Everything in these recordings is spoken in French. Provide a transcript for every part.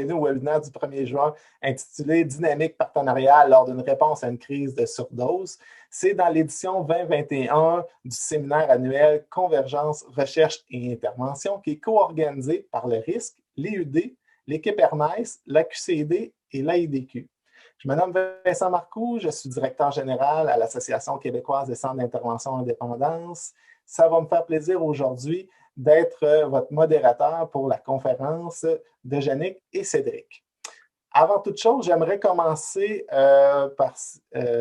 bienvenue au webinaire du 1er juin intitulé Dynamique partenariale lors d'une réponse à une crise de surdose. C'est dans l'édition 2021 du séminaire annuel Convergence, Recherche et Intervention qui est co-organisé par le RISC, l'IUD, l'équipe Hermès, l'AQCD et l'AIDQ. Je me nomme Vincent Marcoux, je suis directeur général à l'Association québécoise des centres d'intervention indépendance. Ça va me faire plaisir aujourd'hui d'être votre modérateur pour la conférence de Yannick et Cédric. Avant toute chose, j'aimerais commencer par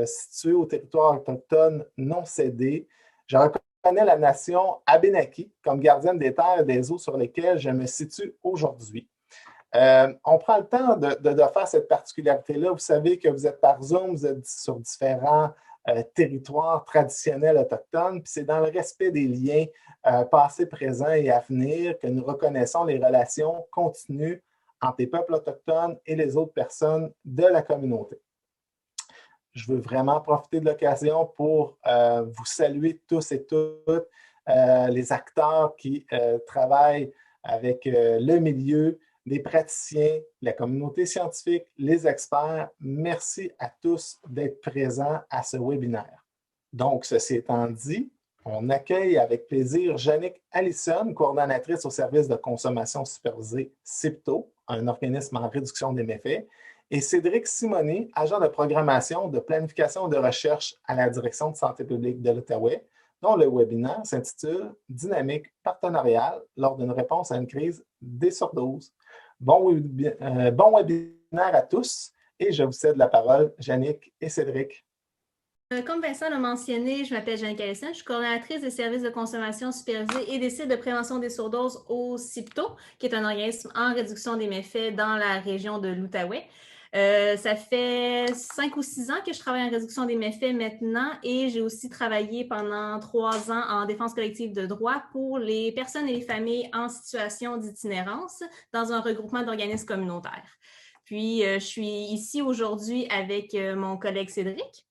situer au territoire autochtone non cédé. Je reconnais la nation Abénaki comme gardienne des terres et des eaux sur lesquelles je me situe aujourd'hui. On prend le temps de faire cette particularité-là. Vous savez que vous êtes par Zoom, vous êtes sur différents territoires traditionnels autochtones, puis c'est dans le respect des liens passés, présents et à venir que nous reconnaissons les relations continues entre les peuples autochtones et les autres personnes de la communauté. Je veux vraiment profiter de l'occasion pour vous saluer tous et toutes, les acteurs qui travaillent avec le milieu, les praticiens, la communauté scientifique, les experts. Merci à tous d'être présents à ce webinaire. Donc, ceci étant dit, on accueille avec plaisir Yannick Allison, coordonnatrice au service de consommation supervisée CIPTO, un organisme en réduction des méfaits, et Cédric Simonet, agent de programmation, de planification et de recherche à la Direction de santé publique de l'Outaouais, dont le webinaire s'intitule « Dynamique partenariale lors d'une réponse à une crise des surdoses ». Bon webinaire à tous et je vous cède la parole, Yannick et Cédric. Comme Vincent l'a mentionné, je m'appelle Yannick Allison, je suis coordonnatrice des services de consommation supervisée et des sites de prévention des surdoses au CIPTO, qui est un organisme en réduction des méfaits dans la région de l'Outaouais. Ça fait 5 ou 6 ans que je travaille en réduction des méfaits maintenant et j'ai aussi travaillé pendant 3 ans en défense collective de droit pour les personnes et les familles en situation d'itinérance dans un regroupement d'organismes communautaires. Puis, je suis ici aujourd'hui avec mon collègue Cédric.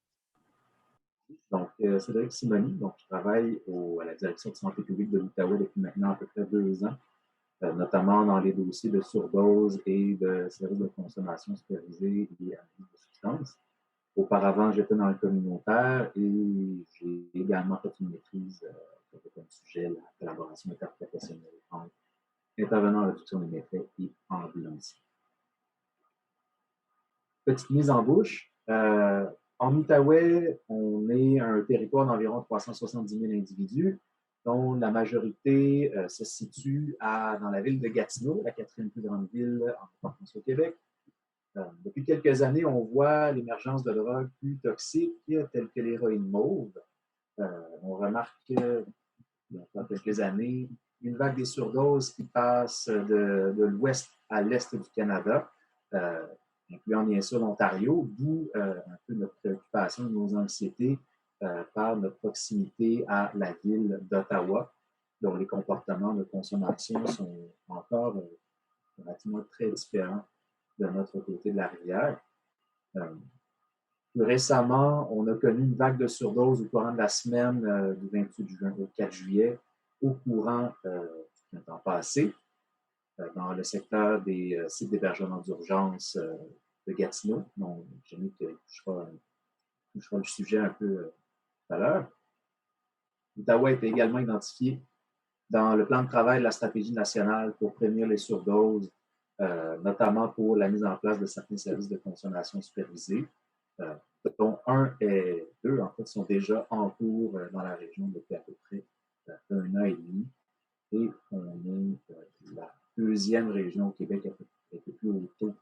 Donc, Cédric Simonet, donc je travaille à la Direction de santé publique de l'Outaouais depuis maintenant à peu près 2 ans, notamment dans les dossiers de surdose et de services de consommation supervisée et analyse de substances. Auparavant, j'étais dans le communautaire et j'ai également fait une maîtrise avec comme sujet la collaboration interprofessionnelle entre intervenants en réduction des méfaits et ambulanciers. Petite mise en bouche. En Outaouais, on est un territoire d'environ 370 000 individus, dont la majorité se situe dans la ville de Gatineau, la 4e plus grande ville en France au Québec. Depuis quelques années, on voit l'émergence de drogues plus toxiques, telles que l'héroïne mauve. On remarque, il y a quelques années, une vague des surdoses qui passe de l'ouest à l'est du Canada, incluant bien sûr l'Ontario, d'où un peu notre préoccupation, nos anxiétés par notre proximité à la ville d'Ottawa, dont les comportements de consommation sont encore relativement très différents de notre côté de la rivière. Plus récemment, on a connu une vague de surdose au courant de la semaine du 28 juin au 4 juillet, au courant du printemps passé, dans le secteur des sites d'hébergement d'urgence de Gatineau, dont Yannick touchera le sujet un peu tout à l'heure. L'Outaouais a été également identifié dans le plan de travail de la stratégie nationale pour prévenir les surdoses, notamment pour la mise en place de certains services de consommation supervisée, dont 1 et 2, en fait, sont déjà en cours dans la région depuis à peu près 1 an et demi. Et on est la 2e région au Québec avec le plus haut taux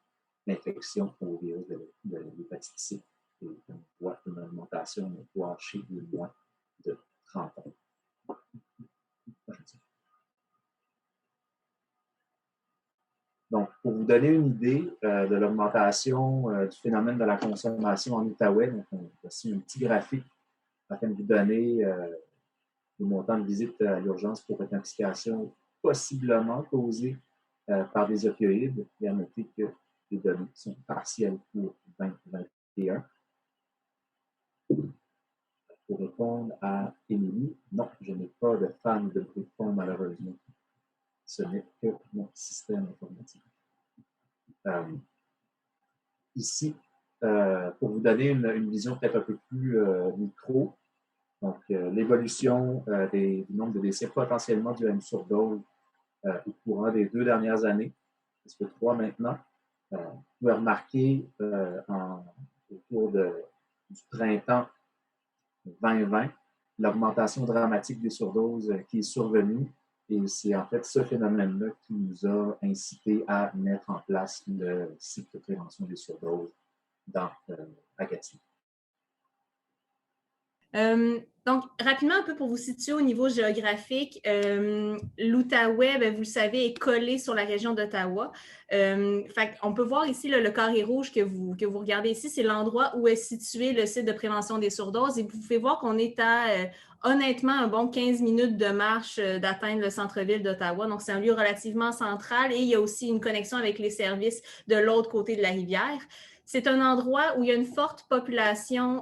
d'infection au virus de l'hépatite C. Et on voit une augmentation notoire chez les moins de 30 ans. Donc, pour vous donner une idée de l'augmentation du phénomène de la consommation en Outaouais, voici un petit graphique afin de vous donner le montant de visite à l'urgence pour intoxication possiblement causée par des opioïdes. Et à noter que les données sont partielles pour 2021. Pour répondre à Émilie, non, je n'ai pas de fan de Bruit-de-fond, malheureusement. Ce n'est que mon système informatique. Ici, pour vous donner une vision peut-être un peu plus micro, donc l'évolution du nombre de décès potentiellement dus à une surdose au courant des 2 dernières années, presque 3 maintenant. Vous pouvez remarquer autour du printemps 2020, l'augmentation dramatique des surdoses qui est survenue. Et c'est en fait ce phénomène-là qui nous a incité à mettre en place le cycle de prévention des surdoses à Gatineau. Donc, rapidement, un peu pour vous situer au niveau géographique, l'Outaouais, vous le savez, est collé sur la région d'Ottawa. On peut voir ici le carré rouge que vous regardez ici, c'est l'endroit où est situé le site de prévention des surdoses. Et vous pouvez voir qu'on est à, honnêtement, un bon 15 minutes de marche d'atteindre le centre-ville d'Ottawa. Donc, c'est un lieu relativement central et il y a aussi une connexion avec les services de l'autre côté de la rivière. C'est un endroit où il y a une forte population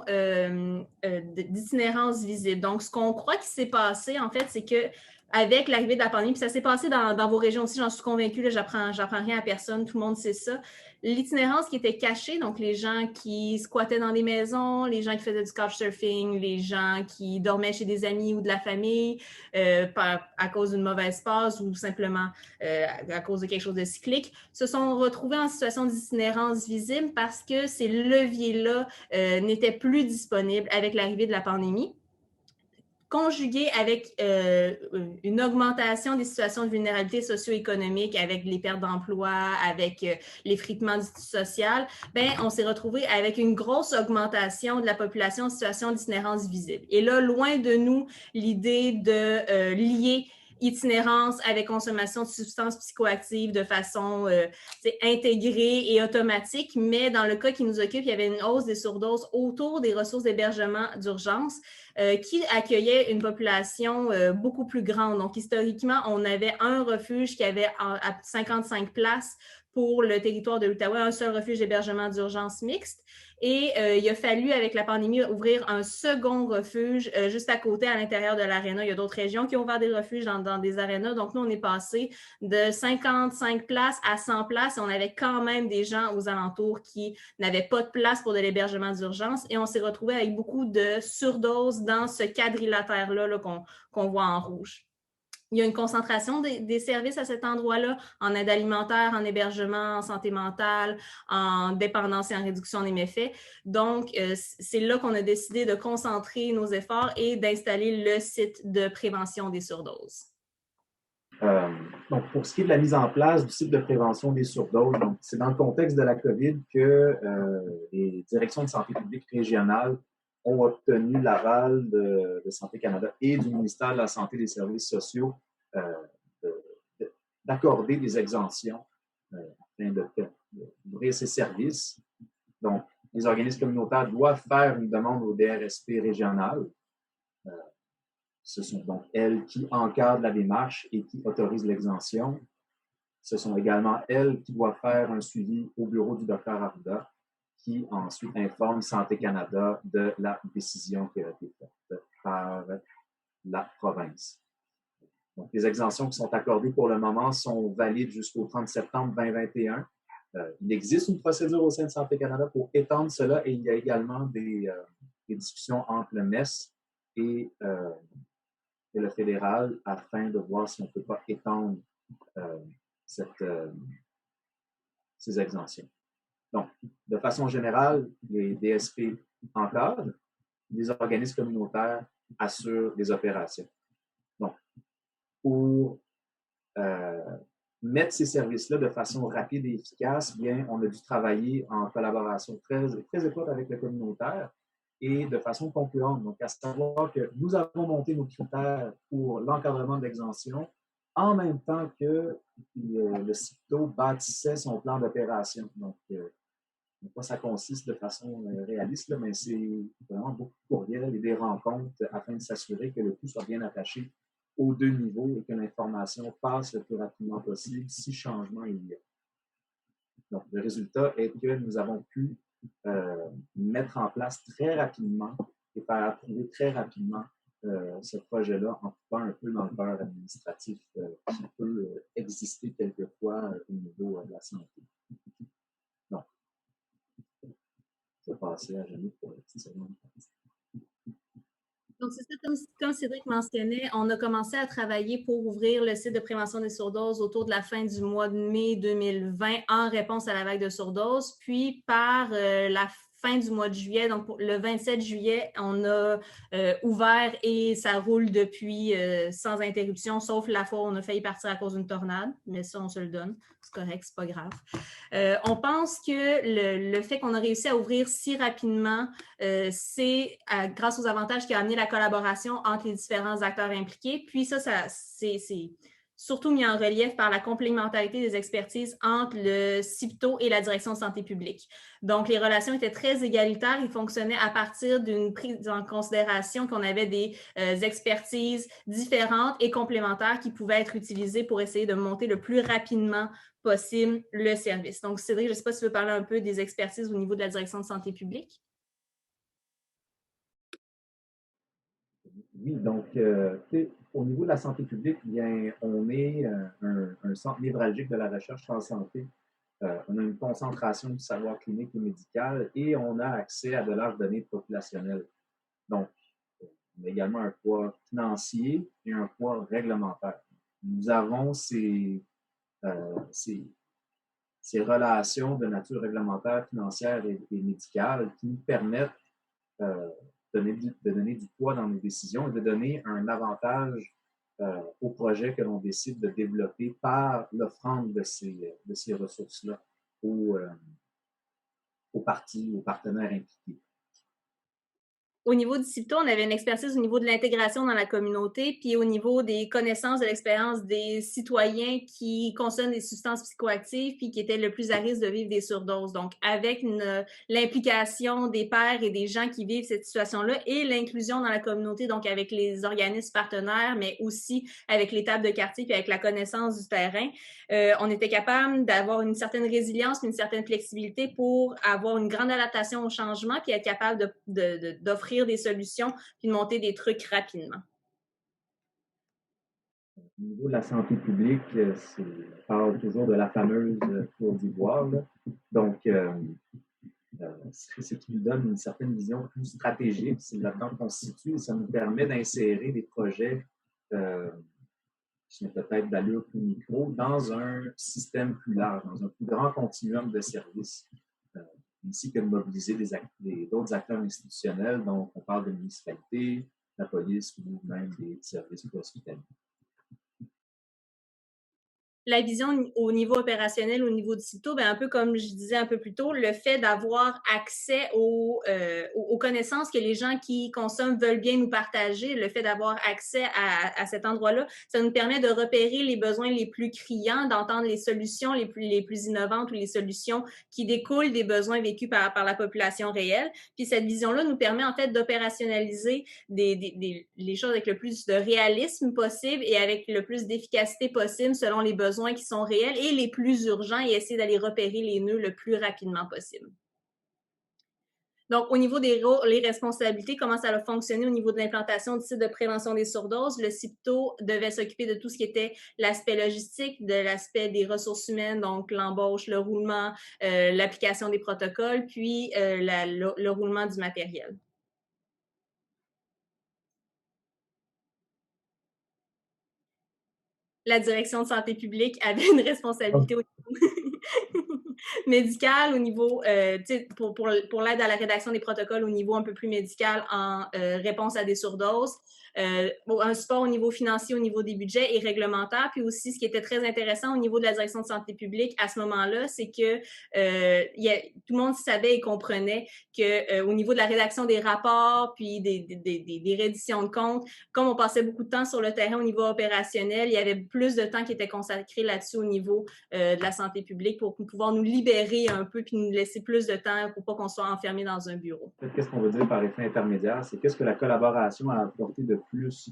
d'itinérance visible. Donc, ce qu'on croit qui s'est passé, en fait, c'est que avec l'arrivée de la pandémie, puis ça s'est passé dans vos régions aussi, j'en suis convaincue, j'apprends rien à personne, tout le monde sait ça. L'itinérance qui était cachée, donc les gens qui squattaient dans des maisons, les gens qui faisaient du couchsurfing, les gens qui dormaient chez des amis ou de la famille à cause d'une mauvaise passe ou simplement à cause de quelque chose de cyclique, se sont retrouvés en situation d'itinérance visible parce que ces leviers-là n'étaient plus disponibles avec l'arrivée de la pandémie. Conjugué avec une augmentation des situations de vulnérabilité socio-économique, avec les pertes d'emploi, avec l'effritement du social, on s'est retrouvé avec une grosse augmentation de la population en situation d'itinérance visible. Et là, loin de nous, l'idée de lier itinérance avec consommation de substances psychoactives de façon intégrée et automatique, mais dans le cas qui nous occupe, il y avait une hausse des surdoses autour des ressources d'hébergement d'urgence qui accueillait une population beaucoup plus grande. Donc, historiquement, on avait un refuge qui avait à 55 places pour le territoire de l'Outaouais, un seul refuge d'hébergement d'urgence mixte. Et il a fallu, avec la pandémie, ouvrir un second refuge juste à côté, à l'intérieur de l'aréna. Il y a d'autres régions qui ont ouvert des refuges dans des arénas. Donc, nous, on est passé de 55 places à 100 places. Et on avait quand même des gens aux alentours qui n'avaient pas de place pour de l'hébergement d'urgence. Et on s'est retrouvé avec beaucoup de surdoses dans ce quadrilatère-là là, qu'on voit en rouge. Il y a une concentration des services à cet endroit-là, en aide alimentaire, en hébergement, en santé mentale, en dépendance et en réduction des méfaits. Donc, c'est là qu'on a décidé de concentrer nos efforts et d'installer le site de prévention des surdoses. Donc, pour ce qui est de la mise en place du site de prévention des surdoses, c'est dans le contexte de la COVID que les directions de santé publique régionales ont obtenu l'aval de Santé Canada et du ministère de la Santé et des Services sociaux d'accorder des exemptions afin d'ouvrir ces services. Donc, les organismes communautaires doivent faire une demande au DRSP régional. Ce sont donc elles qui encadrent la démarche et qui autorisent l'exemption. Ce sont également elles qui doivent faire un suivi au bureau du Dr Arruda, qui ensuite informe Santé Canada de la décision qui a été faite par la province. Donc, les exemptions qui sont accordées pour le moment sont valides jusqu'au 30 septembre 2021. Il existe une procédure au sein de Santé Canada pour étendre cela et il y a également des discussions entre le MES et le fédéral afin de voir si on ne peut pas étendre ces exemptions. Donc, de façon générale, les DSP encadrent, les organismes communautaires assurent les opérations. Donc, pour mettre ces services-là de façon rapide et efficace, bien, on a dû travailler en collaboration très, très étroite avec le communautaire et de façon concurrente. Donc, à savoir que nous avons monté nos critères pour l'encadrement d'exemption en même temps que le CIPTO bâtissait son plan d'opération. Donc, ça consiste de façon réaliste, là, mais c'est vraiment beaucoup de courriels et des rencontres afin de s'assurer que le tout soit bien attaché aux 2 niveaux et que l'information passe le plus rapidement possible si changement il y a. Donc, le résultat est que nous avons pu mettre en place très rapidement et faire approuver très rapidement ce projet-là en coupant un peu dans le beurre administratif qui peut exister quelquefois au niveau de la santé. passer à Jeannick pour la petite seconde. Donc, c'est ça, comme Cédric mentionnait, on a commencé à travailler pour ouvrir le site de prévention des surdoses autour de la fin du mois de mai 2020 en réponse à la vague de surdose. Puis, par la fin du mois de juillet, donc le 27 juillet, on a ouvert et ça roule depuis sans interruption, sauf la fois où on a failli partir à cause d'une tornade, mais ça, on se le donne. C'est correct, c'est pas grave. On pense que le fait qu'on a réussi à ouvrir si rapidement, c'est grâce aux avantages qui a amené la collaboration entre les différents acteurs impliqués. Puis ça c'est surtout mis en relief par la complémentarité des expertises entre le CIPTO et la Direction de santé publique. Donc, les relations étaient très égalitaires. Ils fonctionnaient à partir d'une prise en considération qu'on avait des expertises différentes et complémentaires qui pouvaient être utilisées pour essayer de monter le plus rapidement possible le service. Donc, Cédric, je ne sais pas si tu veux parler un peu des expertises au niveau de la Direction de santé publique. Oui, donc, au niveau de la santé publique, bien, on est un centre névralgique de la recherche en santé. On a une concentration du savoir clinique et médical et on a accès à de larges données populationnelles. Donc, on a également un poids financier et un poids réglementaire. Nous avons ces relations de nature réglementaire, financière et médicale qui nous permettent de donner du poids dans nos décisions et de donner un avantage au projet que l'on décide de développer par l'offrande de ces ressources-là aux parties, aux partenaires impliqués. Au niveau du CIPTO, on avait une expertise au niveau de l'intégration dans la communauté, puis au niveau des connaissances de l'expérience des citoyens qui consomment des substances psychoactives, puis qui étaient le plus à risque de vivre des surdoses. Donc, avec l'implication des pairs et des gens qui vivent cette situation-là et l'inclusion dans la communauté, donc avec les organismes partenaires, mais aussi avec les tables de quartier, puis avec la connaissance du terrain, on était capable d'avoir une certaine résilience, une certaine flexibilité pour avoir une grande adaptation au changement, puis être capable d'offrir des solutions puis de monter des trucs rapidement. Au niveau de la santé publique, on parle toujours de la fameuse tour d'ivoire. Donc, ce qui nous donne une certaine vision plus stratégique. C'est là-dedans qu'on se situe et ça nous permet d'insérer des projets qui sont peut-être d'allure plus micro dans un système plus large, dans un plus grand continuum de services, ainsi que de mobiliser d'autres acteurs institutionnels. Donc, on parle de municipalités, la police ou même des services hospitaliers. La vision au niveau opérationnel, au niveau du CIPTO, bien, un peu comme je disais un peu plus tôt, le fait d'avoir accès aux connaissances que les gens qui consomment veulent bien nous partager, le fait d'avoir accès à cet endroit-là, ça nous permet de repérer les besoins les plus criants, d'entendre les solutions les plus innovantes ou les solutions qui découlent des besoins vécus par la population réelle. Puis cette vision-là nous permet en fait d'opérationnaliser les choses avec le plus de réalisme possible et avec le plus d'efficacité possible selon les besoins qui sont réels et les plus urgents et essayer d'aller repérer les nœuds le plus rapidement possible. Donc, au niveau des rôles, les responsabilités, comment ça a fonctionné au niveau de l'implantation du site de prévention des surdoses, le CIPTO devait s'occuper de tout ce qui était l'aspect logistique, de l'aspect des ressources humaines, donc l'embauche, le roulement, l'application des protocoles, puis le roulement du matériel. La direction de santé publique avait une responsabilité au niveau médical, au niveau, pour l'aide à la rédaction des protocoles au niveau un peu plus médical en réponse à des surdoses. Un support au niveau financier, au niveau des budgets et réglementaire. Puis aussi, ce qui était très intéressant au niveau de la direction de santé publique à ce moment-là, c'est que tout le monde savait et comprenait que au niveau de la rédaction des rapports, puis des redditions de comptes, comme on passait beaucoup de temps sur le terrain au niveau opérationnel, il y avait plus de temps qui était consacré là-dessus au niveau de la santé publique pour pouvoir nous libérer un peu puis nous laisser plus de temps pour pas qu'on soit enfermé dans un bureau. Qu'est-ce qu'on veut dire par effet intermédiaire? C'est qu'est-ce que la collaboration a apporté de plus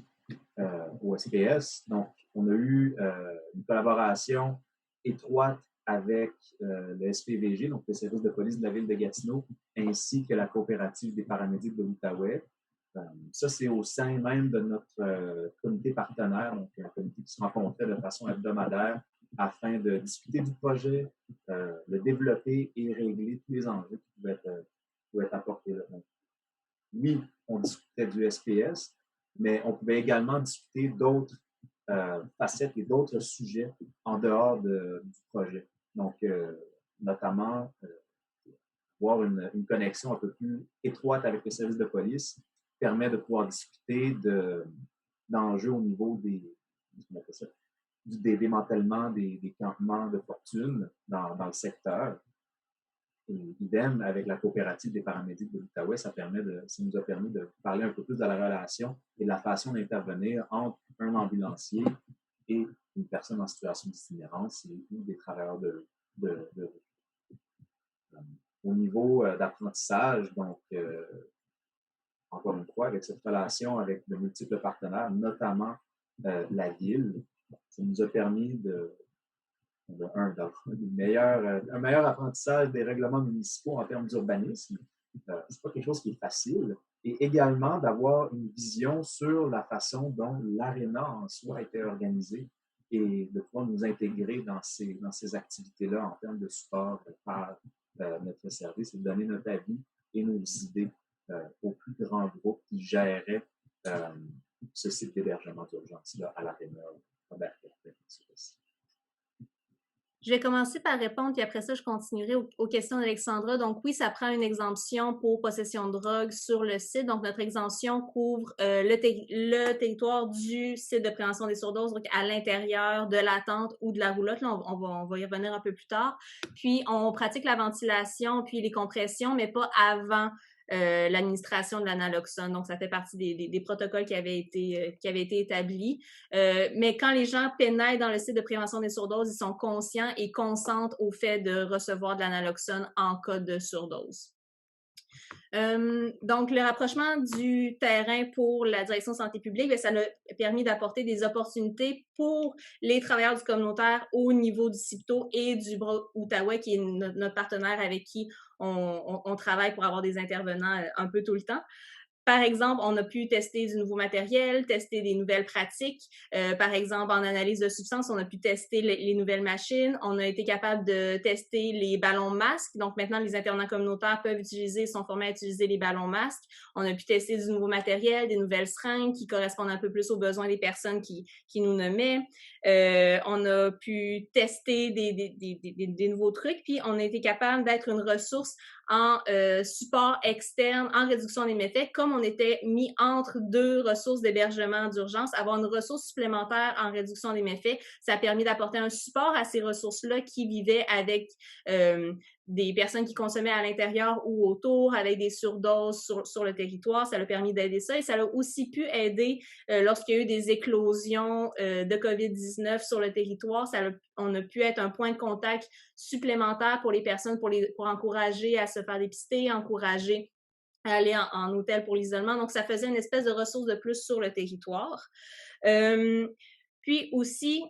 au SPS. Donc, on a eu une collaboration étroite avec le SPVG, donc le service de police de la ville de Gatineau, ainsi que la coopérative des paramédics de l'Outaouais. Ça, c'est au sein même de notre comité partenaire, donc un comité qui se rencontrait de façon hebdomadaire afin de discuter du projet, le développer et régler tous les enjeux qui pouvaient être pouvait être apporté là. Donc, oui, on discutait du SPS, mais on pouvait également discuter d'autres facettes et d'autres sujets en dehors du projet. Donc, notamment, avoir une connexion un peu plus étroite avec le service de police permet de pouvoir discuter d'enjeux au niveau du démantèlement des campements de fortune dans le secteur. Et idem, avec la coopérative des paramédics de l'Outaouais, ça nous a permis de parler un peu plus de la relation et de la façon d'intervenir entre un ambulancier et une personne en situation d'itinérance ou des travailleurs de au niveau d'apprentissage, donc encore une fois, avec cette relation avec de multiples partenaires, notamment la ville, ça nous a permis d'avoir un meilleur apprentissage des règlements municipaux en termes d'urbanisme. C'est pas quelque chose qui est facile. Et également d'avoir une vision sur la façon dont l'aréna en soi était organisée et de pouvoir nous intégrer dans ces activités-là en termes de support par notre service et de donner notre avis et nos idées au plus grand groupe qui gérait ce site d'hébergement d'urgence-là à l'aréna Robert Kerpen. Je vais commencer par répondre, puis après ça, je continuerai aux questions d'Alexandra. Donc oui, ça prend une exemption pour possession de drogue sur le site. Donc notre exemption couvre le territoire du site de prévention des surdoses, donc à l'intérieur de la tente ou de la roulotte. Là, on va y revenir un peu plus tard. Puis on pratique la ventilation puis les compressions, mais pas avant l'administration de l'analoxone. Donc, ça fait partie des protocoles qui avaient été établis. Mais quand les gens pénètrent dans le site de prévention des surdoses, ils sont conscients et consentent au fait de recevoir de l'analoxone en cas de surdose. Donc, le rapprochement du terrain pour la direction de santé publique, bien, ça a permis d'apporter des opportunités pour les travailleurs du communautaire au niveau du CIPTO et du Outaouais, qui est notre partenaire avec qui on travaille pour avoir des intervenants un peu tout le temps. Par exemple, on a pu tester du nouveau matériel, tester des nouvelles pratiques. Par exemple, en analyse de substances, on a pu tester les nouvelles machines. On a été capable de tester les ballons masques. Donc, maintenant, les intervenants communautaires sont formés à utiliser les ballons masques. On a pu tester du nouveau matériel, des nouvelles seringues qui correspondent un peu plus aux besoins des personnes qui nous nommaient. On a pu tester des nouveaux trucs. Puis, on a été capable d'être une ressource en support externe, en réduction des méfaits, comme on était mis entre deux ressources d'hébergement d'urgence, avoir une ressource supplémentaire en réduction des méfaits, ça a permis d'apporter un support à ces ressources-là qui vivaient avec des personnes qui consommaient à l'intérieur ou autour, avec des surdoses sur le territoire. Ça a permis d'aider ça et ça a aussi pu aider lorsqu'il y a eu des éclosions de COVID-19 sur le territoire. On a pu être un point de contact supplémentaire pour les personnes, pour encourager à se faire dépister, encourager à aller en hôtel pour l'isolement. Donc, ça faisait une espèce de ressource de plus sur le territoire. Puis aussi,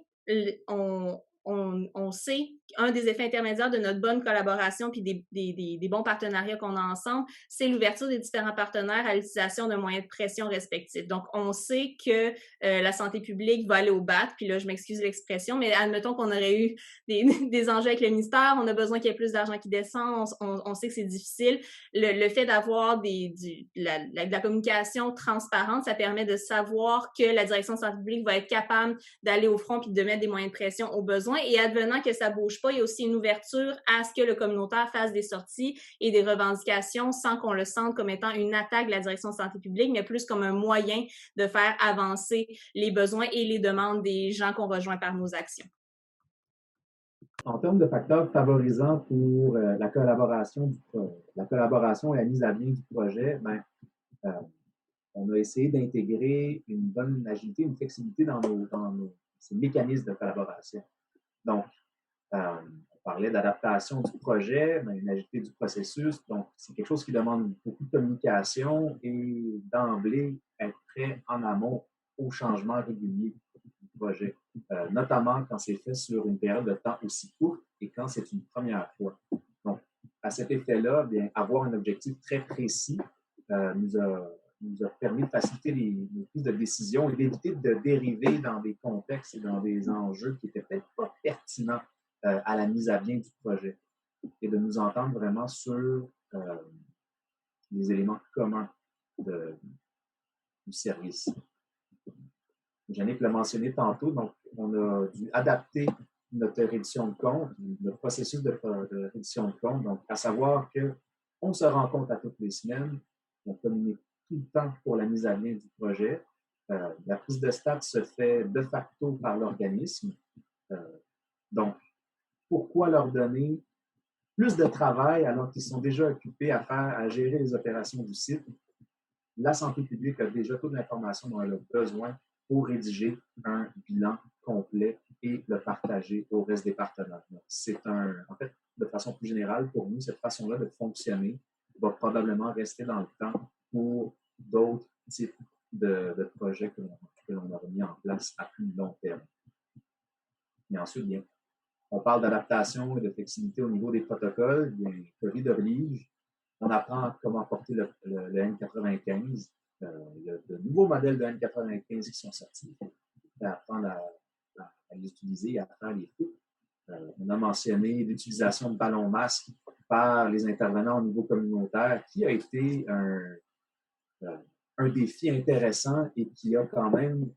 on sait qu'un des effets intermédiaires de notre bonne collaboration puis des bons partenariats qu'on a ensemble, c'est l'ouverture des différents partenaires à l'utilisation de moyens de pression respectifs. Donc, on sait que la santé publique va aller au bat, puis là, je m'excuse l'expression, mais admettons qu'on aurait eu des enjeux avec le ministère, on a besoin qu'il y ait plus d'argent qui descend, on sait que c'est difficile. Le fait d'avoir de la communication transparente, ça permet de savoir que la direction de santé publique va être capable d'aller au front puis de mettre des moyens de pression aux besoins. Et advenant que ça bouge pas, il y a aussi une ouverture à ce que le communautaire fasse des sorties et des revendications sans qu'on le sente comme étant une attaque de la direction de santé publique, mais plus comme un moyen de faire avancer les besoins et les demandes des gens qu'on rejoint par nos actions. En termes de facteurs favorisants pour la collaboration et la mise à bien du projet, on a essayé d'intégrer une bonne agilité, une flexibilité dans ces mécanismes de collaboration. Donc, on parlait d'adaptation du projet, une agilité du processus. Donc, c'est quelque chose qui demande beaucoup de communication et d'emblée être prêt en amont aux changements réguliers du projet, notamment quand c'est fait sur une période de temps aussi courte et quand c'est une première fois. Donc, à cet effet-là, bien, avoir un objectif très précis nous a permis de faciliter les prises de décision et d'éviter de dériver dans des contextes et dans des enjeux qui n'étaient peut-être pas pertinents à la mise à bien du projet et de nous entendre vraiment sur les éléments communs du service. Jannick l'a mentionné tantôt, donc on a dû adapter notre reddition de compte, notre processus de reddition de compte, donc à savoir qu'on se rencontre à toutes les semaines, on communique tout le temps pour la mise à bien du projet. La prise de stats se fait de facto par l'organisme. Donc, pourquoi leur donner plus de travail alors qu'ils sont déjà occupés à gérer les opérations du site? La santé publique a déjà toute l'information dont elle a besoin pour rédiger un bilan complet et le partager au reste des partenaires. En fait, de façon plus générale, pour nous, cette façon-là de fonctionner va probablement rester dans le temps pour d'autres types de projets que l'on aura mis en place à plus long terme. Et ensuite, bien, on parle d'adaptation et de flexibilité au niveau des protocoles. Bien, COVID oblige. On apprend comment porter le N95. Il y a de nouveaux modèles de N95 qui sont sortis. On apprend à les utiliser, à faire les fous. On a mentionné l'utilisation de ballons masques par les intervenants au niveau communautaire, qui a été un défi intéressant et qui a quand même,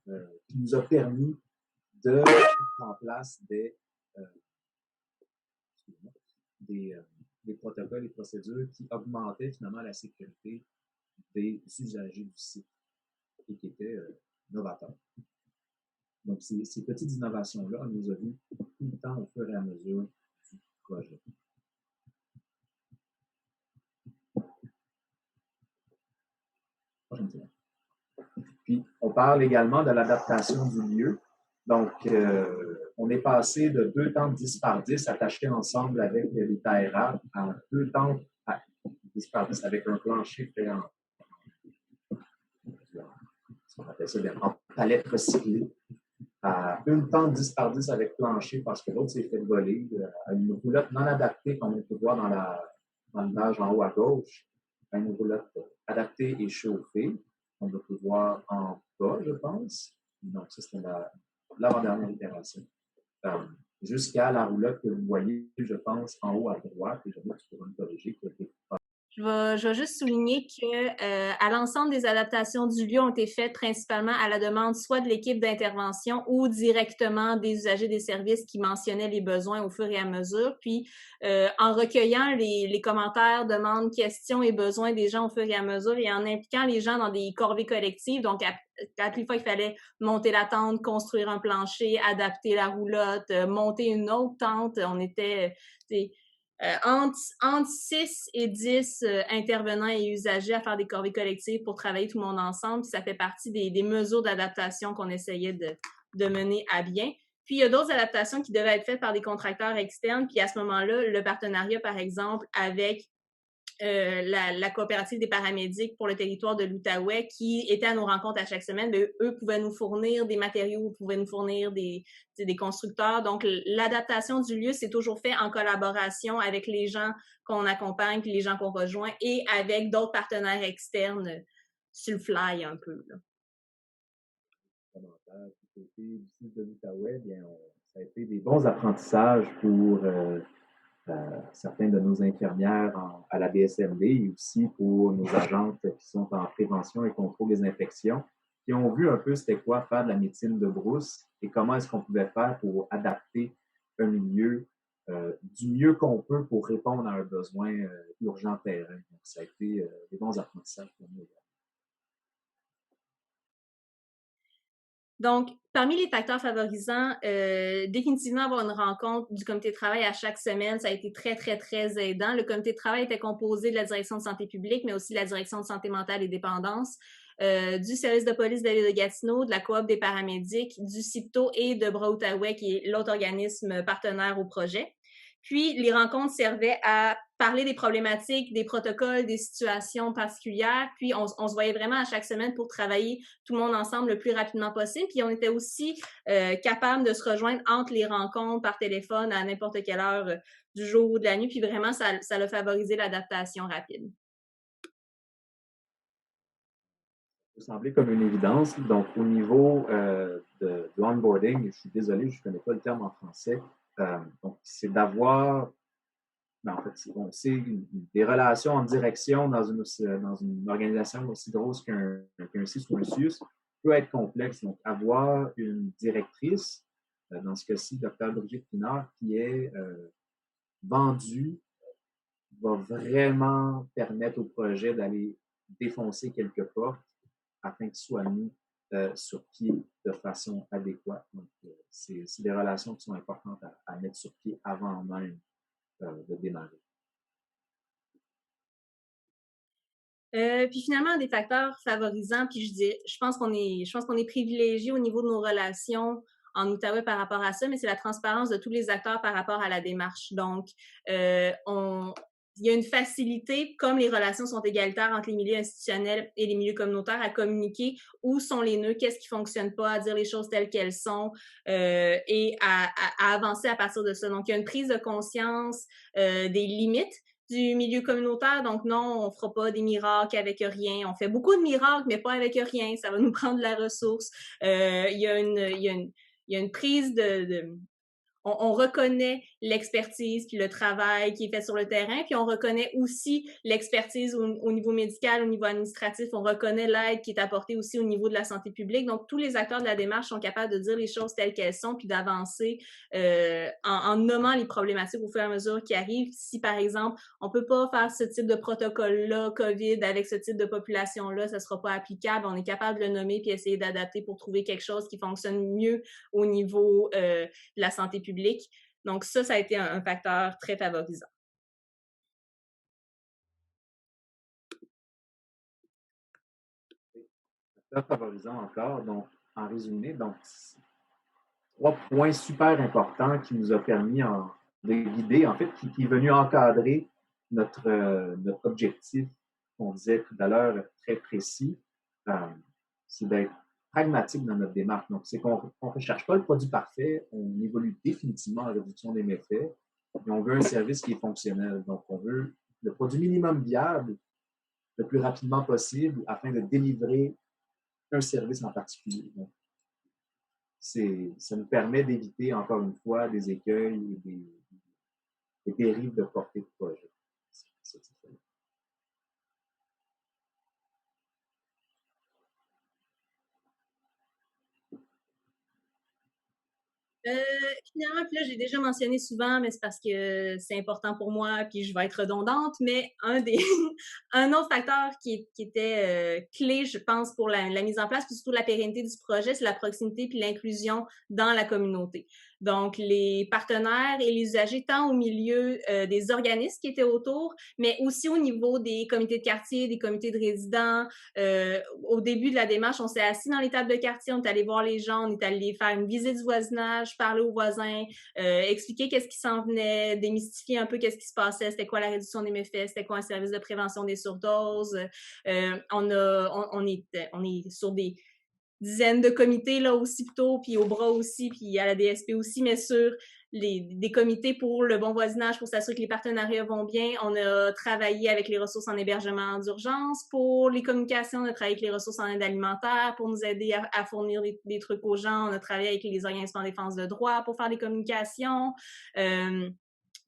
qui nous a permis de mettre en place des protocoles et procédures qui augmentaient finalement la sécurité des usagers du site et qui étaient novateurs. Donc, ces petites innovations-là, on les a vues tout le temps au fur et à mesure du projet. Puis, on parle également de l'adaptation du lieu. Donc, on est passé de 2 tentes 10 par 10 attachées ensemble avec les TAERA à 2 tentes 10 par 10 avec un plancher fait en palette recyclée, à une tente 10 par 10 avec plancher parce que l'autre s'est fait voler, à une roulotte non adaptée qu'on peut voir dans l'image en haut à gauche, à une roulotte adaptée et chauffée, qu'on peut voir en bas, je pense. Donc, ça, c'était l'avant-dernière itération. Jusqu'à la roulotte que vous voyez, je pense, en haut à droite, et je vais pouvoir me corriger. Je vais juste souligner que à l'ensemble des adaptations du lieu ont été faites principalement à la demande soit de l'équipe d'intervention ou directement des usagers des services qui mentionnaient les besoins au fur et à mesure. Puis, en recueillant les commentaires, demandes, questions et besoins des gens au fur et à mesure et en impliquant les gens dans des corvées collectives, donc à chaque fois il fallait monter la tente, construire un plancher, adapter la roulotte, monter une autre tente, on était... entre 6 et 10 intervenants et usagers à faire des corvées collectives pour travailler tout le monde ensemble. Puis ça fait partie des mesures d'adaptation qu'on essayait de mener à bien. Puis, il y a d'autres adaptations qui devaient être faites par des contracteurs externes. Puis, à ce moment-là, le partenariat, par exemple, avec la coopérative des paramédics pour le territoire de l'Outaouais qui était à nos rencontres à chaque semaine, mais eux pouvaient nous fournir des matériaux, pouvaient nous fournir des constructeurs. Donc, l'adaptation du lieu, c'est toujours fait en collaboration avec les gens qu'on accompagne puis les gens qu'on rejoint et avec d'autres partenaires externes sur le fly un peu. Là. Du côté du site de l'Outaouais, bien, ça a été des bons apprentissages pour certains de nos infirmières à la BSMD et aussi pour nos agentes qui sont en prévention et contrôle des infections, qui ont vu un peu c'était quoi faire de la médecine de brousse et comment est-ce qu'on pouvait faire pour adapter un milieu du mieux qu'on peut pour répondre à un besoin urgent terrain. Donc, ça a été des bons apprentissages pour nous. Donc, parmi les facteurs favorisants, définitivement avoir une rencontre du comité de travail à chaque semaine, ça a été très, très, très aidant. Le comité de travail était composé de la direction de santé publique, mais aussi de la direction de santé mentale et dépendance, du service de police de la ville de Gatineau, de la coop des paramédics, du CIPTO et de Bras-Outaouais, qui est l'autre organisme partenaire au projet. Puis, les rencontres servaient à parler des problématiques, des protocoles, des situations particulières. Puis, on se voyait vraiment à chaque semaine pour travailler tout le monde ensemble le plus rapidement possible. Puis, on était aussi capable de se rejoindre entre les rencontres par téléphone à n'importe quelle heure du jour ou de la nuit. Puis, vraiment, ça a favorisé l'adaptation rapide. Ça peut sembler comme une évidence. Donc, au niveau de onboarding, je suis désolé, je ne connais pas le terme en français. Donc, c'est d'avoir mais en fait, c'est des relations en direction dans une organisation aussi grosse qu'un CIS ou un CIUS peut être complexe. Donc, avoir une directrice, dans ce cas-ci, Dr. Brigitte Pinard, qui est vendue, va vraiment permettre au projet d'aller défoncer quelques portes afin qu'il soit mis sur pied de façon adéquate. Donc, c'est des relations qui sont importantes à mettre sur pied avant même de démarrer. Puis finalement, des facteurs favorisants, puis je pense qu'on est privilégié au niveau de nos relations en Outaouais par rapport à ça, mais c'est la transparence de tous les acteurs par rapport à la démarche. Donc, il y a une facilité, comme les relations sont égalitaires entre les milieux institutionnels et les milieux communautaires, à communiquer où sont les nœuds, qu'est-ce qui fonctionne pas, à dire les choses telles qu'elles sont et à avancer à partir de ça. Donc, il y a une prise de conscience des limites du milieu communautaire. Donc, non, on fera pas des miracles avec rien. On fait beaucoup de miracles, mais pas avec rien. Ça va nous prendre de la ressource. Il y a une prise on reconnaît l'expertise puis le travail qui est fait sur le terrain, puis on reconnaît aussi l'expertise au niveau médical, au niveau administratif, on reconnaît l'aide qui est apportée aussi au niveau de la santé publique. Donc, tous les acteurs de la démarche sont capables de dire les choses telles qu'elles sont, puis d'avancer en nommant les problématiques au fur et à mesure qui arrivent. Si, par exemple, on peut pas faire ce type de protocole-là, COVID, avec ce type de population-là, ça sera pas applicable. On est capable de le nommer puis essayer d'adapter pour trouver quelque chose qui fonctionne mieux au niveau de la santé publique. Donc ça a été un facteur très favorisant. Facteur favorisant encore, donc en résumé, donc 3 points super importants qui nous a permis de guider, en fait, qui est venu encadrer notre objectif qu'on disait tout à l'heure très précis, c'est d'être pragmatique dans notre démarche. Donc, c'est qu'on ne recherche pas le produit parfait, on évolue définitivement en réduction des méfaits, et on veut un service qui est fonctionnel. Donc, on veut le produit minimum viable le plus rapidement possible afin de délivrer un service en particulier. Donc, ça nous permet d'éviter, encore une fois, des écueils et des dérives de portée de projet. Finalement, puis là, j'ai déjà mentionné souvent, mais c'est parce que c'est important pour moi, puis je vais être redondante, mais un autre facteur qui était clé, je pense, pour la mise en place, puis surtout la pérennité du projet, c'est la proximité puis l'inclusion dans la communauté. Donc, les partenaires et les usagers, tant au milieu des organismes qui étaient autour, mais aussi au niveau des comités de quartier, des comités de résidents. Au début de la démarche, on s'est assis dans les tables de quartier, on est allé voir les gens, on est allé faire une visite du voisinage, parler aux voisins, expliquer qu'est-ce qui s'en venait, démystifier un peu qu'est-ce qui se passait, c'était quoi la réduction des méfaits, c'était quoi un service de prévention des surdoses. On est sur des dizaines de comités là aussi plutôt, puis au bras aussi, puis à la DSP aussi, mais sur des comités pour le bon voisinage, pour s'assurer que les partenariats vont bien. On a travaillé avec les ressources en hébergement d'urgence. Pour les communications, on a travaillé avec les ressources en aide alimentaire pour nous aider à fournir des trucs aux gens. On a travaillé avec les organismes en défense de droit pour faire des communications.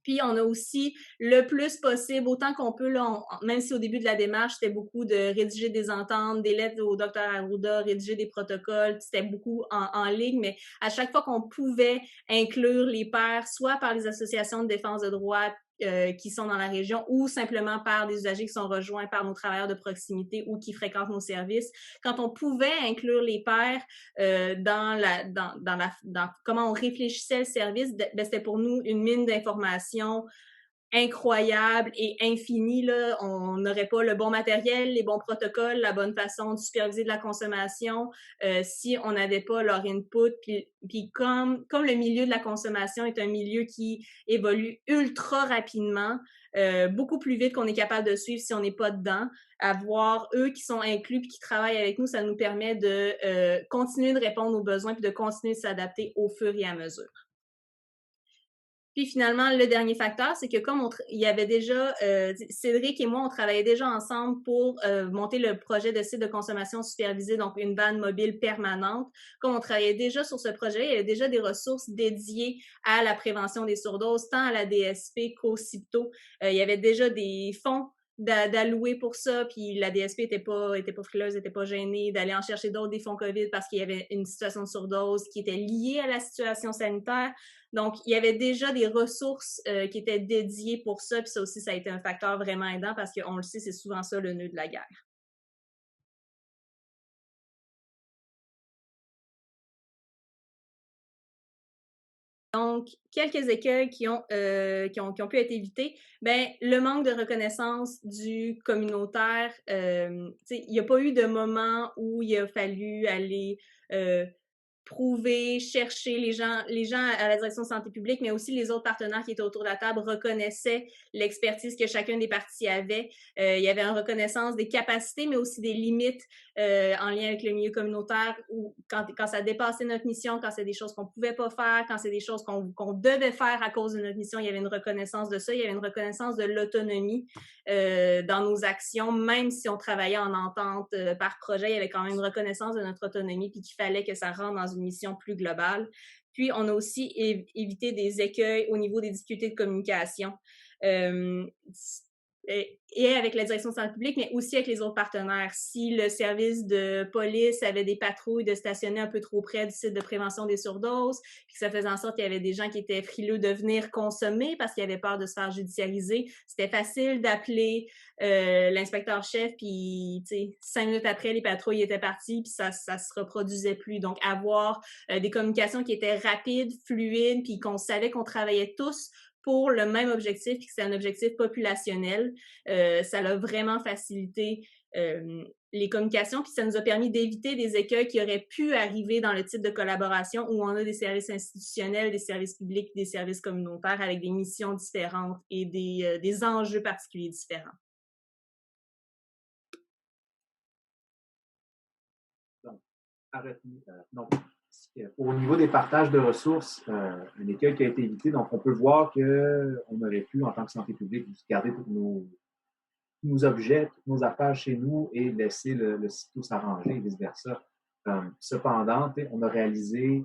Puis, on a aussi le plus possible, autant qu'on peut, là, même si au début de la démarche, c'était beaucoup de rédiger des ententes, des lettres au docteur Arruda, rédiger des protocoles, c'était beaucoup en ligne, mais à chaque fois qu'on pouvait inclure les pairs, soit par les associations de défense de droit qui sont dans la région ou simplement par des usagers qui sont rejoints par nos travailleurs de proximité ou qui fréquentent nos services. Quand on pouvait inclure les pairs dans comment on réfléchissait le service, ben, c'était pour nous une mine d'informations incroyable et infini. Là. On n'aurait pas le bon matériel, les bons protocoles, la bonne façon de superviser de la consommation si on n'avait pas leur input. Puis comme le milieu de la consommation est un milieu qui évolue ultra rapidement, beaucoup plus vite qu'on est capable de suivre si on n'est pas dedans, avoir eux qui sont inclus puis qui travaillent avec nous, ça nous permet de continuer de répondre aux besoins puis de continuer de s'adapter au fur et à mesure. Puis finalement, le dernier facteur, c'est que comme il y avait déjà, Cédric et moi, on travaillait déjà ensemble pour monter le projet de site de consommation supervisée, donc une vanne mobile permanente. Comme on travaillait déjà sur ce projet, il y avait déjà des ressources dédiées à la prévention des surdoses, tant à la DSP qu'au CIPTO. Il y avait déjà des fonds d'allouer pour ça, puis la DSP était pas frileuse, était pas gênée d'aller en chercher d'autres des fonds COVID parce qu'il y avait une situation de surdose qui était liée à la situation sanitaire. Donc, il y avait déjà des ressources qui étaient dédiées pour ça, puis ça aussi, ça a été un facteur vraiment aidant parce qu'on le sait, c'est souvent ça le nœud de la guerre. Donc, quelques écueils qui ont pu être évités. Ben, le manque de reconnaissance du communautaire. Il n'y a pas eu de moment où il a fallu aller prouver, chercher les gens à la direction de santé publique, mais aussi les autres partenaires qui étaient autour de la table reconnaissaient l'expertise que chacun des partis avait. Il y avait une reconnaissance des capacités, mais aussi des limites en lien avec le milieu communautaire, où quand ça dépassait notre mission, quand c'est des choses qu'on pouvait pas faire, quand c'est des choses qu'on devait faire à cause de notre mission, il y avait une reconnaissance de ça, il y avait une reconnaissance de l'autonomie dans nos actions, même si on travaillait en entente par projet, il y avait quand même une reconnaissance de notre autonomie, puis qu'il fallait que ça rentre dans une mission plus globale. Puis, on a aussi évité des écueils au niveau des difficultés de communication. Et avec la direction de santé publique, mais aussi avec les autres partenaires. Si le service de police avait des patrouilles de stationner un peu trop près du site de prévention des surdoses, puis que ça faisait en sorte qu'il y avait des gens qui étaient frileux de venir consommer parce qu'ils avaient peur de se faire judiciariser, c'était facile d'appeler l'inspecteur-chef, puis 5 minutes après, les patrouilles étaient parties, puis ça se reproduisait plus. Donc, avoir des communications qui étaient rapides, fluides, puis qu'on savait qu'on travaillait tous pour le même objectif, puis que c'est un objectif populationnel. Ça l'a vraiment facilité les communications, puis ça nous a permis d'éviter des écueils qui auraient pu arriver dans le type de collaboration où on a des services institutionnels, des services publics, des services communautaires avec des missions différentes et des enjeux particuliers différents. Donc, au niveau des partages de ressources, un écueil qui a été évité, donc on peut voir qu'on aurait pu, en tant que santé publique, garder tous nos objets, toutes nos affaires chez nous et laisser le site s'arranger et vice-versa. Cependant, on a réalisé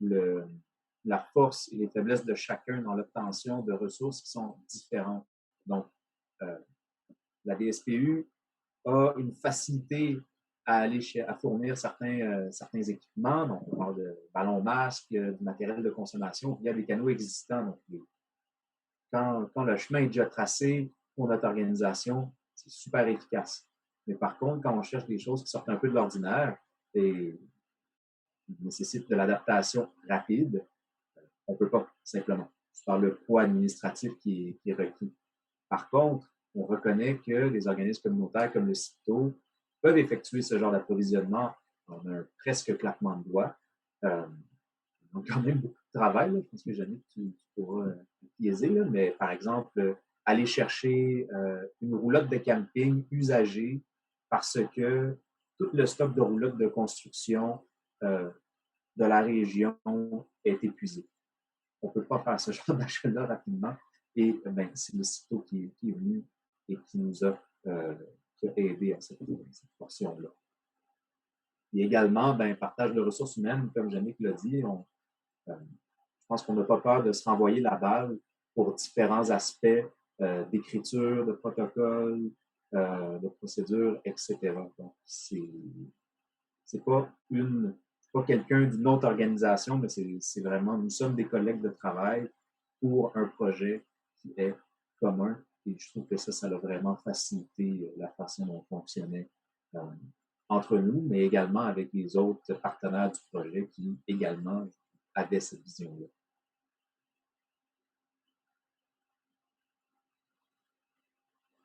la force et les faiblesses de chacun dans l'obtention de ressources qui sont différentes. Donc, la DSPU a une facilité à aller à fournir certains équipements. Donc, on parle de ballons masques, du matériel de consommation via des canaux existants. Donc, quand le chemin est déjà tracé pour notre organisation, c'est super efficace. Mais par contre, quand on cherche des choses qui sortent un peu de l'ordinaire et nécessitent de l'adaptation rapide, on ne peut pas, simplement. C'est par le poids administratif qui est requis. Par contre, on reconnaît que les organismes communautaires comme le CIPTO peuvent effectuer ce genre d'approvisionnement en un presque claquement de doigts. Donc, quand même beaucoup de travail. Là. Je pense que Jannick, tu pourras biaiser, mais par exemple, aller chercher une roulotte de camping usagée parce que tout le stock de roulottes de construction de la région est épuisé. On ne peut pas faire ce genre d'achat-là rapidement. Et c'est le CIPTO qui est venu et qui nous a aidé à cette portion-là. Et également, partage de ressources humaines, comme Jannick l'a dit, je pense qu'on n'a pas peur de se renvoyer la balle pour différents aspects d'écriture, de protocole, de procédure, etc. Donc, c'est pas quelqu'un d'une autre organisation, mais c'est vraiment, nous sommes des collègues de travail pour un projet qui est commun. Et je trouve que ça a vraiment facilité la façon dont on fonctionnait entre nous, mais également avec les autres partenaires du projet qui également avaient cette vision-là.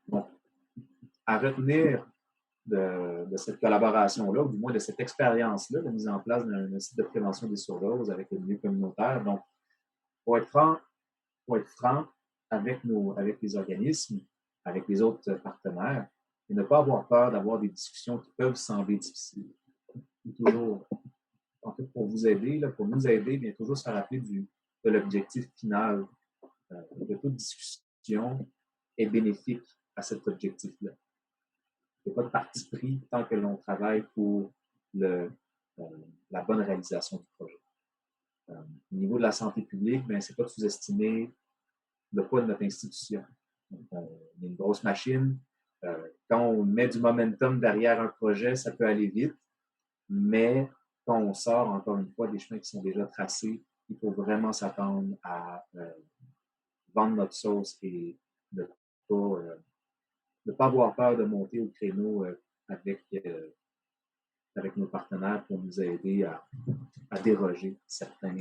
Bon, à retenir de cette collaboration-là, ou du moins de cette expérience-là, de mise en place d'un site de prévention des surdoses avec le milieu communautaire. Donc, pour être franc avec les organismes, avec les autres partenaires, et ne pas avoir peur d'avoir des discussions qui peuvent sembler difficiles. Toujours, en fait, pour vous aider, pour nous aider, bien toujours se rappeler de l'objectif final que toute discussion est bénéfique à cet objectif-là. Il n'y a pas de parti pris tant que l'on travaille pour la bonne réalisation du projet. Au niveau de la santé publique, ben, c'est pas de sous-estimer le poids de notre institution. Donc, on est une grosse machine. Quand on met du momentum derrière un projet, ça peut aller vite, mais quand on sort, encore une fois, des chemins qui sont déjà tracés, il faut vraiment s'attendre à vendre notre sauce et ne pas avoir peur de monter au créneau avec nos partenaires pour nous aider à déroger certains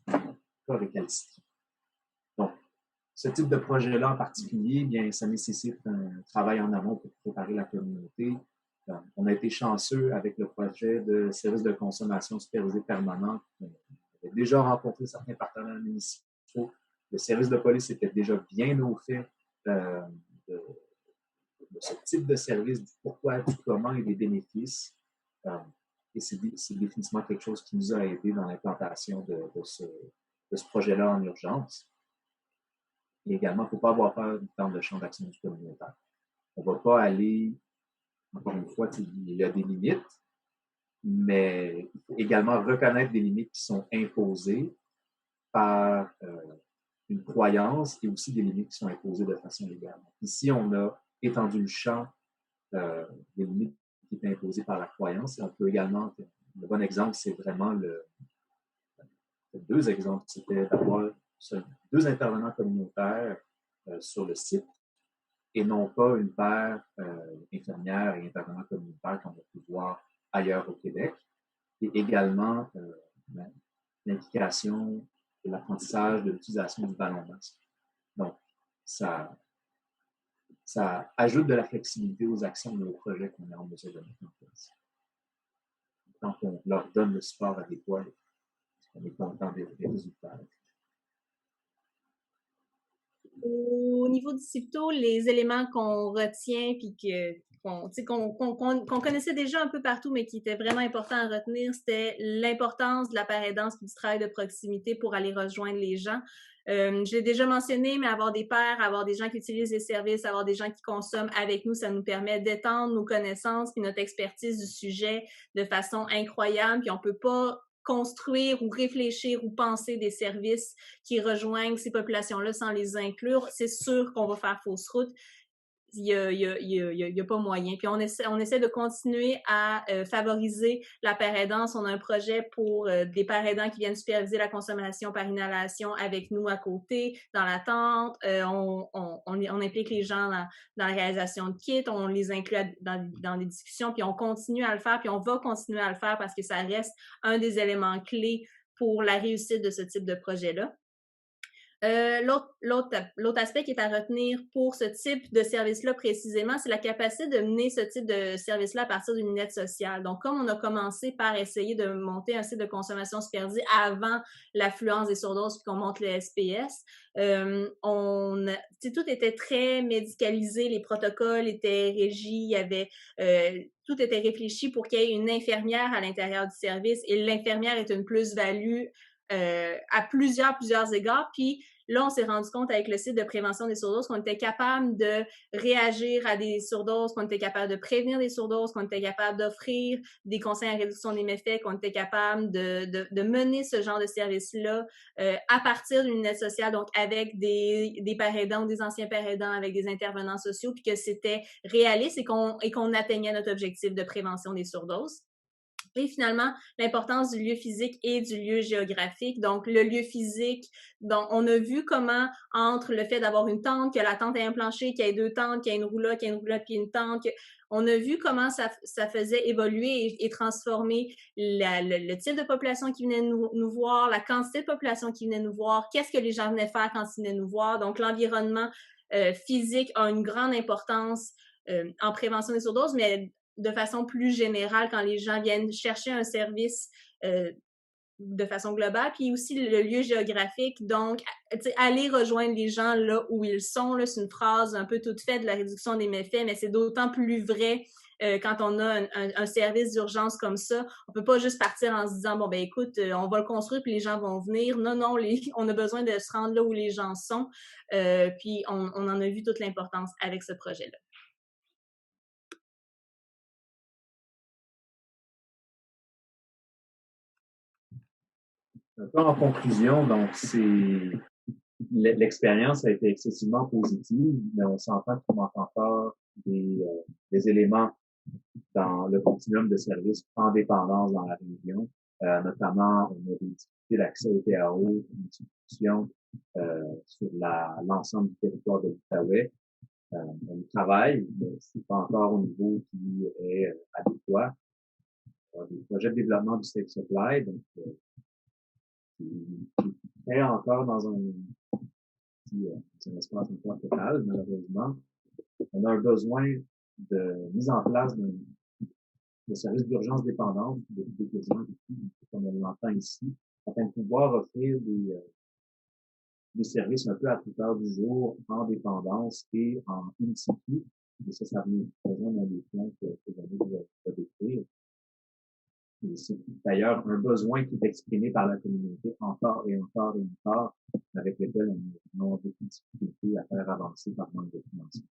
cas récalcitrants. Donc, ce type de projet-là en particulier, bien, ça nécessite un travail en amont pour préparer la communauté. On a été chanceux avec le projet de service de consommation supervisé permanent. On avait déjà rencontré certains partenaires municipaux. Le service de police était déjà bien au fait de ce type de service, du pourquoi, du comment et des bénéfices. Et c'est définitivement quelque chose qui nous a aidé dans l'implantation de ce projet-là en urgence. Et également, il ne faut pas avoir peur dans le champ d'action du communautaire. On ne va pas aller, encore une fois, il y a des limites, mais il faut également reconnaître des limites qui sont imposées par une croyance et aussi des limites qui sont imposées de façon légale. Ici, on a étendu le champ des limites qui étaient imposées par la croyance. Et on peut également, le bon exemple, c'est vraiment deux exemples. C'était d'avoir 2 intervenants communautaires sur le site et non pas une paire infirmière et intervenants communautaires qu'on a pu voir ailleurs au Québec. Et également l'implication et l'apprentissage de l'utilisation du ballon masque. Donc, ça ajoute de la flexibilité aux actions et aux projets qu'on est en mesure de mettre en place. Quand on leur donne le support adéquat, on est content des résultats. Au niveau du CIPTO, les éléments qu'on retient puis qu'on connaissait déjà un peu partout, mais qui étaient vraiment importants à retenir, c'était l'importance de la paraidance et du travail de proximité pour aller rejoindre les gens. Je l'ai déjà mentionné, mais avoir des pairs, avoir des gens qui utilisent les services, avoir des gens qui consomment avec nous, ça nous permet d'étendre nos connaissances puis notre expertise du sujet de façon incroyable. Puis on peut pas construire ou réfléchir ou penser des services qui rejoignent ces populations-là sans les inclure. C'est sûr qu'on va faire fausse route. Il y a pas moyen. Puis on essaie de continuer à favoriser la paire aidance. On a un projet pour des paires aidants qui viennent superviser la consommation par inhalation avec nous à côté, dans la tente. On implique les gens dans la réalisation de kits, on les inclut dans les discussions, puis on continue à le faire, puis on va continuer à le faire parce que ça reste un des éléments clés pour la réussite de ce type de projet-là. L'autre aspect qui est à retenir pour ce type de service-là précisément, c'est la capacité de mener ce type de service-là à partir d'une lunette sociale. Donc, comme on a commencé par essayer de monter un site de consommation supervisée avant l'affluence des surdoses puis qu'on monte le SPS, tout était très médicalisé, les protocoles étaient régis, il y avait tout était réfléchi pour qu'il y ait une infirmière à l'intérieur du service et l'infirmière est une plus-value à plusieurs égards. Puis là, on s'est rendu compte avec le site de prévention des surdoses qu'on était capable de réagir à des surdoses, qu'on était capable de prévenir des surdoses, qu'on était capable d'offrir des conseils en réduction des méfaits, qu'on était capable de mener ce genre de service-là à partir d'une aide sociale, donc avec des pères aidants ou des anciens pères aidants, avec des intervenants sociaux, puis que c'était réaliste et qu'on atteignait notre objectif de prévention des surdoses. Et finalement, l'importance du lieu physique et du lieu géographique. Donc, le lieu physique, donc, on a vu comment, entre le fait d'avoir une tente, que la tente ait un plancher, qu'il y ait 2 tentes, qu'il y ait une roulotte, puis une tente, on a vu comment ça faisait évoluer et transformer le type de population qui venait nous voir, la quantité de population qui venait nous voir, qu'est-ce que les gens venaient faire quand ils venaient nous voir. Donc, l'environnement physique a une grande importance en prévention des surdoses, mais de façon plus générale quand les gens viennent chercher un service de façon globale, puis aussi le lieu géographique, donc aller rejoindre les gens là où ils sont, là, c'est une phrase un peu toute faite de la réduction des méfaits, mais c'est d'autant plus vrai quand on a un service d'urgence comme ça. On peut pas juste partir en se disant, bon, ben écoute, on va le construire puis les gens vont venir. Non, non, on a besoin de se rendre là où les gens sont. Puis on en a vu toute l'importance avec ce projet-là. Un peu en conclusion, donc, l'expérience a été excessivement positive, mais on s'entend qu'il manque encore des éléments dans le continuum de services en dépendance dans la région. Notamment, on a des difficultés d'accès au TAO, une discussion sur l'ensemble du territoire de l'Outaouais. On travaille, mais c'est pas encore au niveau qui est adéquat. Des projets de développement du Safe Supply, donc qui est encore dans un espace encore total, malheureusement. On a un besoin de mise en place de services d'urgence dépendante, comme on l'entend ici, afin de pouvoir offrir des services un peu à toute heure du jour, en dépendance et en in situ. Et ça vient présent dans les plans que j'avais de décrire. C'est d'ailleurs un besoin qui est exprimé par la communauté encore et encore et encore, avec lequel on a beaucoup de difficultés à faire avancer par manque de financement.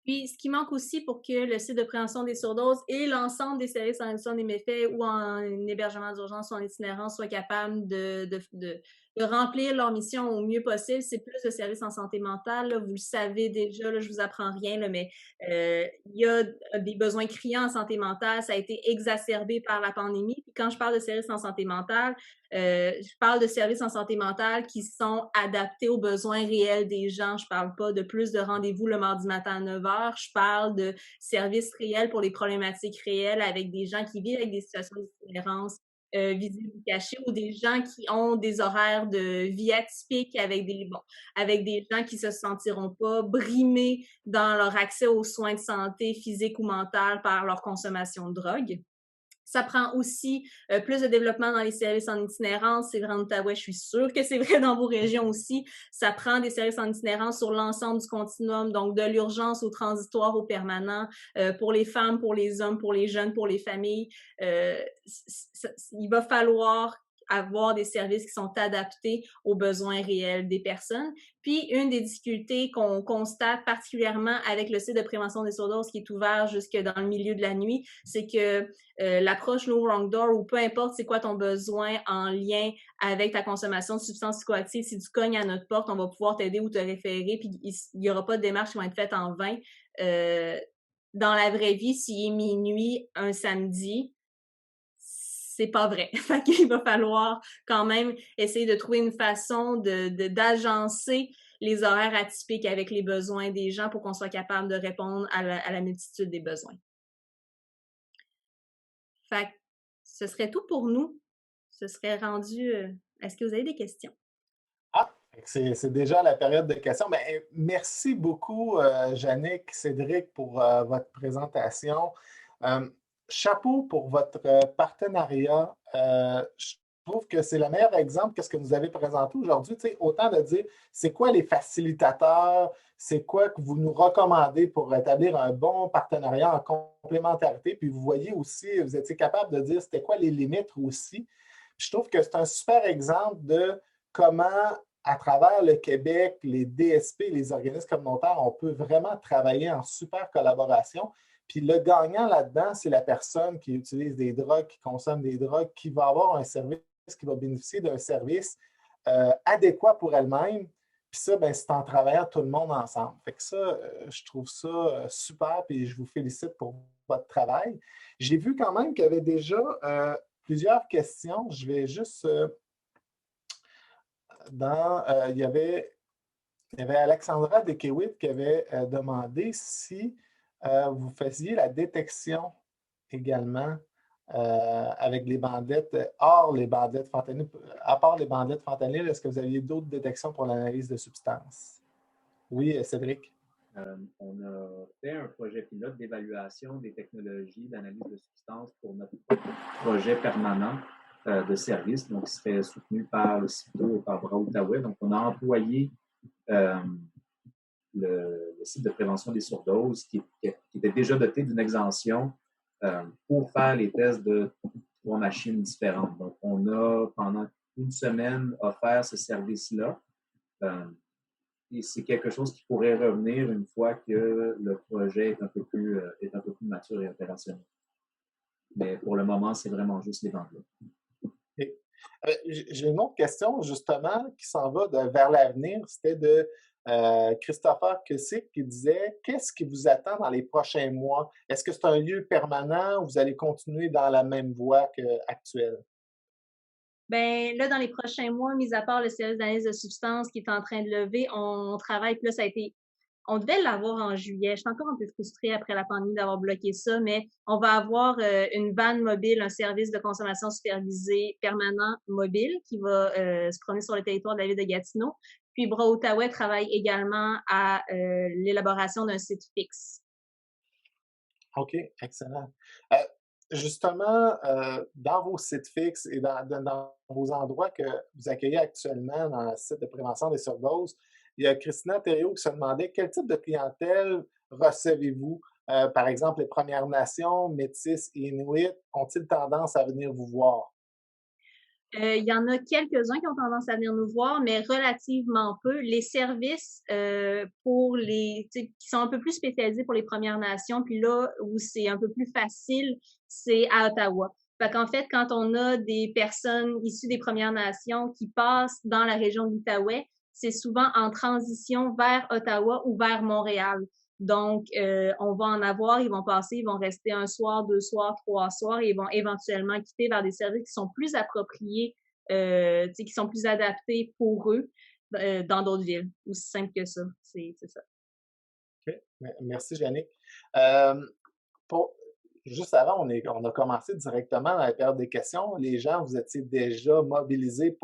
Puis, ce qui manque aussi pour que le site de prévention des surdoses et l'ensemble des services en réduction des méfaits ou en hébergement d'urgence ou en itinérance soient capables de remplir leur mission au mieux possible, c'est plus de services en santé mentale. Là, vous le savez déjà, là, je vous apprends rien, là, mais il y a des besoins criants en santé mentale. Ça a été exacerbé par la pandémie. Puis quand je parle de services en santé mentale, je parle de services en santé mentale qui sont adaptés aux besoins réels des gens. Je parle pas de plus de rendez-vous le mardi matin à 9h. Je parle de services réels pour les problématiques réelles avec des gens qui vivent avec des situations d'itinérance visibles ou cachées ou des gens qui ont des horaires de vie atypiques avec des gens qui se sentiront pas brimés dans leur accès aux soins de santé physique ou mentale par leur consommation de drogue. Ça prend aussi plus de développement dans les services en itinérance. C'est vrai en Outaouais, je suis sûre que c'est vrai dans vos régions aussi. Ça prend des services en itinérance sur l'ensemble du continuum, donc de l'urgence au transitoire au permanent, pour les femmes, pour les hommes, pour les jeunes, pour les familles. Il va falloir avoir des services qui sont adaptés aux besoins réels des personnes. Puis, une des difficultés qu'on constate particulièrement avec le site de prévention des surdoses qui est ouvert jusque dans le milieu de la nuit, c'est que l'approche No Wrong Door ou peu importe c'est quoi ton besoin en lien avec ta consommation de substances psychoactives, si tu cognes à notre porte, on va pouvoir t'aider ou te référer, puis il n'y aura pas de démarches qui vont être faites en vain. Dans la vraie vie, s'il est minuit un samedi, c'est pas vrai. Fait qu'il va falloir quand même essayer de trouver une façon d'agencer les horaires atypiques avec les besoins des gens pour qu'on soit capable de répondre à la multitude des besoins. Fait que ce serait tout pour nous. Ce serait rendu... Est-ce que vous avez des questions? Ah, c'est déjà la période de questions. Ben, merci beaucoup, Jannick, Cédric, pour votre présentation. Chapeau pour votre partenariat. Je trouve que c'est le meilleur exemple que ce que vous avez présenté aujourd'hui. Autant de dire, c'est quoi les facilitateurs, c'est quoi que vous nous recommandez pour établir un bon partenariat en complémentarité. Puis vous voyez aussi, vous étiez capable de dire c'était quoi les limites aussi. Puis je trouve que c'est un super exemple de comment, à travers le Québec, les DSP, les organismes communautaires, on peut vraiment travailler en super collaboration. Puis le gagnant là-dedans, c'est la personne qui utilise des drogues, qui consomme des drogues, qui va avoir un service, qui va bénéficier d'un service adéquat pour elle-même. Puis ça, ben, c'est en travaillant tout le monde ensemble. Fait que ça, je trouve ça super, puis je vous félicite pour votre travail. J'ai vu quand même qu'il y avait déjà plusieurs questions. Je vais juste... il y avait Alexandra Dekewitt qui avait demandé si vous faisiez la détection également avec les bandelettes, hors les bandelettes fentanyl, à part les bandelettes fentanyl, est-ce que vous aviez d'autres détections pour l'analyse de substances? Oui, Cédric. On a fait un projet pilote d'évaluation des technologies d'analyse de substances pour notre projet permanent de service, donc qui serait soutenu par le CIPTO et par Bras Outaouais. Donc, on a employé le site de prévention des surdoses qui était déjà doté d'une exemption pour faire les tests de 3 machines différentes. Donc, on a, pendant une semaine, offert ce service-là. Et c'est quelque chose qui pourrait revenir une fois que le projet est un peu plus mature et opérationnel. Mais pour le moment, c'est vraiment juste les ventes-là. J'ai une autre question, justement, qui s'en va vers l'avenir. C'était de Christopher Cussick qui disait « Qu'est-ce qui vous attend dans les prochains mois? Est-ce que c'est un lieu permanent ou vous allez continuer dans la même voie qu'actuelle? » Ben là, dans les prochains mois, mis à part le service d'analyse de substances qui est en train de lever, on travaille, puis là, on devait l'avoir en juillet. Je suis encore un peu frustrée après la pandémie d'avoir bloqué ça, mais on va avoir une vanne mobile, un service de consommation supervisée permanent mobile qui va se promener sur le territoire de la ville de Gatineau. Puis Bras-Outaouais travaille également à l'élaboration d'un site fixe. OK, excellent. Justement, dans vos sites fixes et dans vos endroits que vous accueillez actuellement dans le site de prévention des surdoses, il y a Christina Thériault qui se demandait quel type de clientèle recevez-vous? Par exemple, les Premières Nations, Métis et Inuits ont-ils tendance à venir vous voir? Il y en a quelques-uns qui ont tendance à venir nous voir, mais relativement peu. Les services qui sont un peu plus spécialisés pour les Premières Nations, puis là où c'est un peu plus facile, c'est à Ottawa. Fait qu'en fait, quand on a des personnes issues des Premières Nations qui passent dans la région de l'Outaouais, c'est souvent en transition vers Ottawa ou vers Montréal. Donc, on va en avoir, ils vont passer, ils vont rester 1 soir, 2 soirs, 3 soirs et ils vont éventuellement quitter vers des services qui sont plus appropriés, qui sont plus adaptés pour eux dans d'autres villes. Aussi simple que ça, c'est ça. OK. Merci, Yannick. Pour, Juste avant, on a commencé directement dans la période des questions. Les gens, vous étiez déjà mobilisés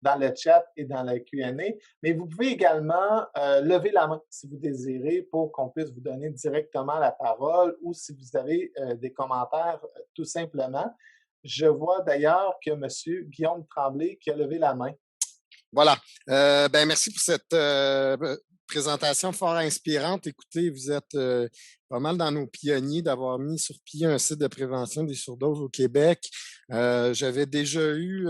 dans le chat et dans le Q&A, mais vous pouvez également lever la main si vous désirez pour qu'on puisse vous donner directement la parole ou si vous avez des commentaires tout simplement. Je vois d'ailleurs que M. Guillaume Tremblay qui a levé la main. Voilà. Merci pour cette présentation fort inspirante. Écoutez, vous êtes pas mal dans nos pionniers d'avoir mis sur pied un site de prévention des surdoses au Québec. J'avais déjà eu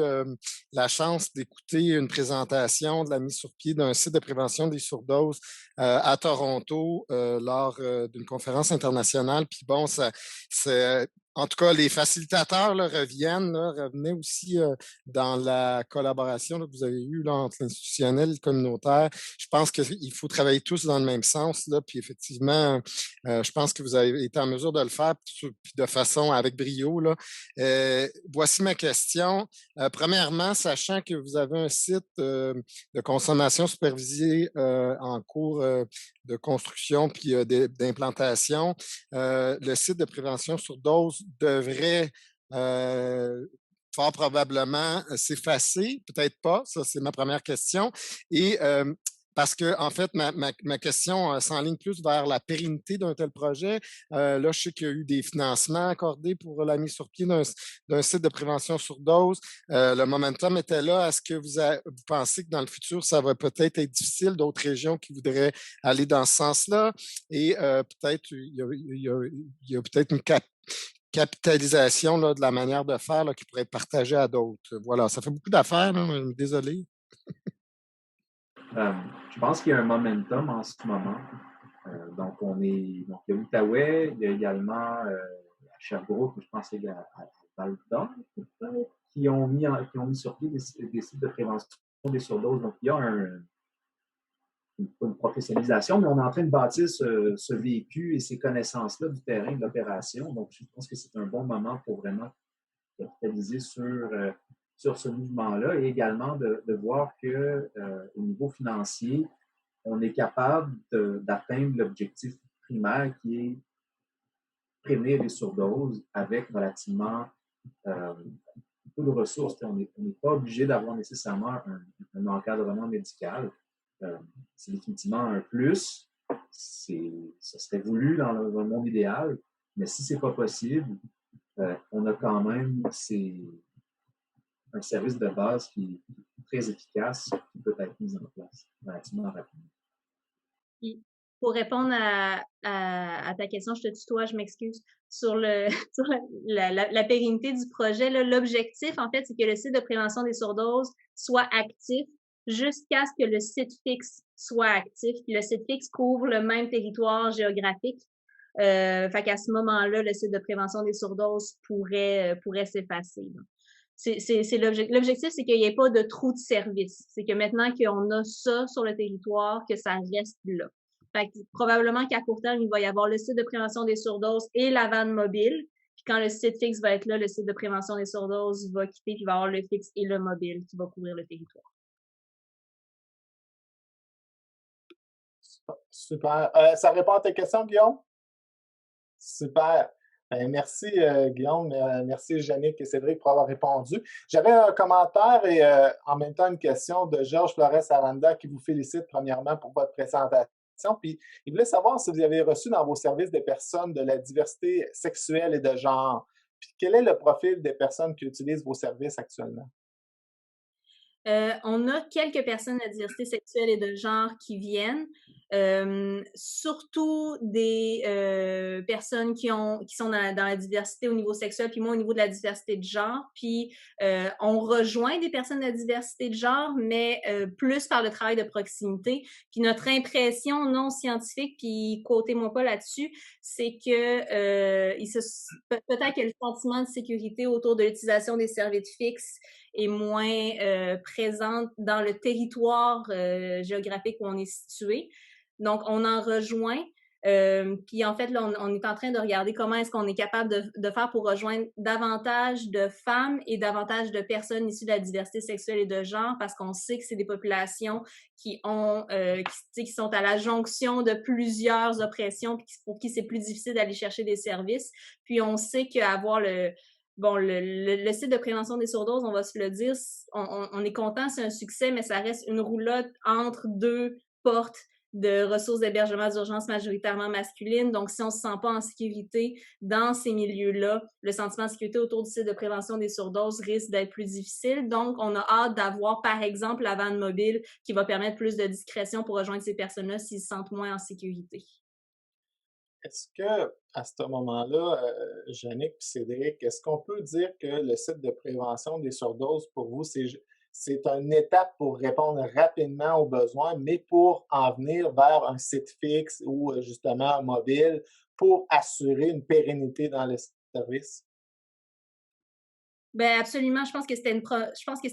la chance d'écouter une présentation de la mise sur pied d'un site de prévention des surdoses à Toronto lors d'une conférence internationale. Puis bon, c'est en tout cas, les facilitateurs revenaient aussi dans la collaboration que vous avez eue entre l'institutionnel et le communautaire. Je pense qu'il faut travailler tous dans le même sens. Puis effectivement, je pense que vous avez été en mesure de le faire puis de façon avec brio. Voici ma question. Premièrement, sachant que vous avez un site de consommation supervisée en cours de construction puis d'implantation, le site de prévention surdose devrait fort probablement s'effacer, peut-être pas, ça c'est ma première question. Et parce que, en fait, ma question s'enligne plus vers la pérennité d'un tel projet. Là, je sais qu'il y a eu des financements accordés pour la mise sur pied d'un site de prévention surdose. Le momentum était là. Est-ce que vous pensez que dans le futur, ça va peut-être être difficile, d'autres régions qui voudraient aller dans ce sens-là? Et peut-être, il y a peut-être une capitalisation de la manière de faire qui pourrait être partagée à d'autres. Voilà, ça fait beaucoup d'affaires, désolé. Je pense qu'il y a un momentum en ce moment. Donc, il y a l'Outaouais, il y a également à Sherbrooke, je pense qu'il y a à Val-d'Or, qui ont mis sur pied des sites de prévention des surdoses. Donc, il y a une professionnalisation, mais on est en train de bâtir ce vécu et ces connaissances-là du terrain de l'opération. Donc, je pense que c'est un bon moment pour vraiment capitaliser sur ce mouvement-là et également de voir qu'au niveau financier, on est capable d'atteindre l'objectif primaire qui est prévenir les surdoses avec relativement peu de ressources. On n'est pas obligé d'avoir nécessairement un encadrement médical. C'est définitivement un plus. Ça serait voulu dans un monde idéal, mais si ce n'est pas possible, on a quand même un service de base qui est très efficace, qui peut être mis en place relativement rapidement. pour répondre à ta question, je te tutoie, je m'excuse, sur sur la pérennité du projet, là, l'objectif, en fait, c'est que le site de prévention des surdoses soit actif jusqu'à ce que le site fixe soit actif. Puis le site fixe couvre le même territoire géographique. Fait qu'à ce moment-là, le site de prévention des surdoses pourrait s'effacer. C'est l'objectif, c'est qu'il n'y ait pas de trou de service. C'est que maintenant qu'on a ça sur le territoire, que ça reste là. Fait que probablement qu'à court terme, il va y avoir le site de prévention des surdoses et la vanne mobile. Puis quand le site fixe va être là, le site de prévention des surdoses va quitter, puis il va y avoir le fixe et le mobile qui va couvrir le territoire. Super. Ça répond à ta question, Guillaume? Super. Merci, Guillaume. Merci, Yannick et Cédric, pour avoir répondu. J'avais un commentaire et en même temps une question de Georges Flores-Aranda qui vous félicite premièrement pour votre présentation. Puis, il voulait savoir si vous avez reçu dans vos services des personnes de la diversité sexuelle et de genre. Puis, quel est le profil des personnes qui utilisent vos services actuellement? On a quelques personnes de diversité sexuelle et de genre qui viennent, surtout des personnes qui sont dans la diversité au niveau sexuel, puis moi au niveau de la diversité de genre. Puis on rejoint des personnes de la diversité de genre, mais plus par le travail de proximité. Puis notre impression non scientifique, puis quotez-moi pas là-dessus, c'est que peut-être que le sentiment de sécurité autour de l'utilisation des serviettes fixes est moins présente dans le territoire géographique où on est situé. Donc, on en rejoint. Puis en fait, là, on est en train de regarder comment est-ce qu'on est capable de faire pour rejoindre davantage de femmes et davantage de personnes issues de la diversité sexuelle et de genre, parce qu'on sait que c'est des populations qui sont à la jonction de plusieurs oppressions, puis pour qui c'est plus difficile d'aller chercher des services. Puis on sait qu'avoir le site de prévention des surdoses, on va se le dire, on est content, c'est un succès, mais ça reste une roulotte entre deux portes de ressources d'hébergement d'urgence majoritairement masculines. Donc, si on ne se sent pas en sécurité dans ces milieux-là, le sentiment de sécurité autour du site de prévention des surdoses risque d'être plus difficile. Donc, on a hâte d'avoir, par exemple, la vanne mobile qui va permettre plus de discrétion pour rejoindre ces personnes-là s'ils se sentent moins en sécurité. Est-ce que à ce moment-là, Yannick et Cédric, est-ce qu'on peut dire que le site de prévention des surdoses, pour vous, c'est une étape pour répondre rapidement aux besoins, mais pour en venir vers un site fixe ou justement mobile pour assurer une pérennité dans le service? Ben absolument, je pense que c'était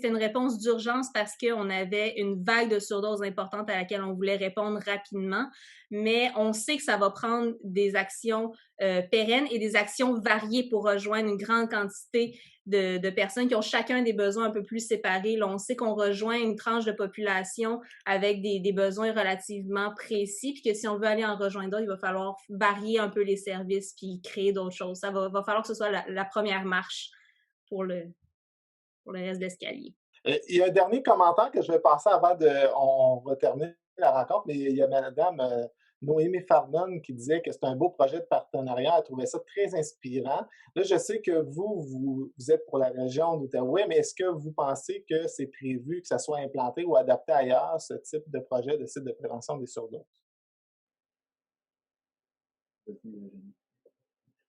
une réponse d'urgence parce qu'on avait une vague de surdoses importante à laquelle on voulait répondre rapidement, mais on sait que ça va prendre des actions pérennes et des actions variées pour rejoindre une grande quantité de personnes qui ont chacun des besoins un peu plus séparés. Là, on sait qu'on rejoint une tranche de population avec des besoins relativement précis, puis que si on veut aller en rejoindre d'autres, il va falloir varier un peu les services puis créer d'autres choses. Ça va falloir que ce soit la première marche pour le reste de l'escalier. Il y a un dernier commentaire que je vais passer avant on va terminer la rencontre, mais il y a Mme Noémie Farnon qui disait que c'est un beau projet de partenariat. Elle trouvait ça très inspirant. Là, je sais que vous êtes pour la région d'Outaouais, mais est-ce que vous pensez que c'est prévu que ça soit implanté ou adapté ailleurs, ce type de projet de site de prévention des surdoses?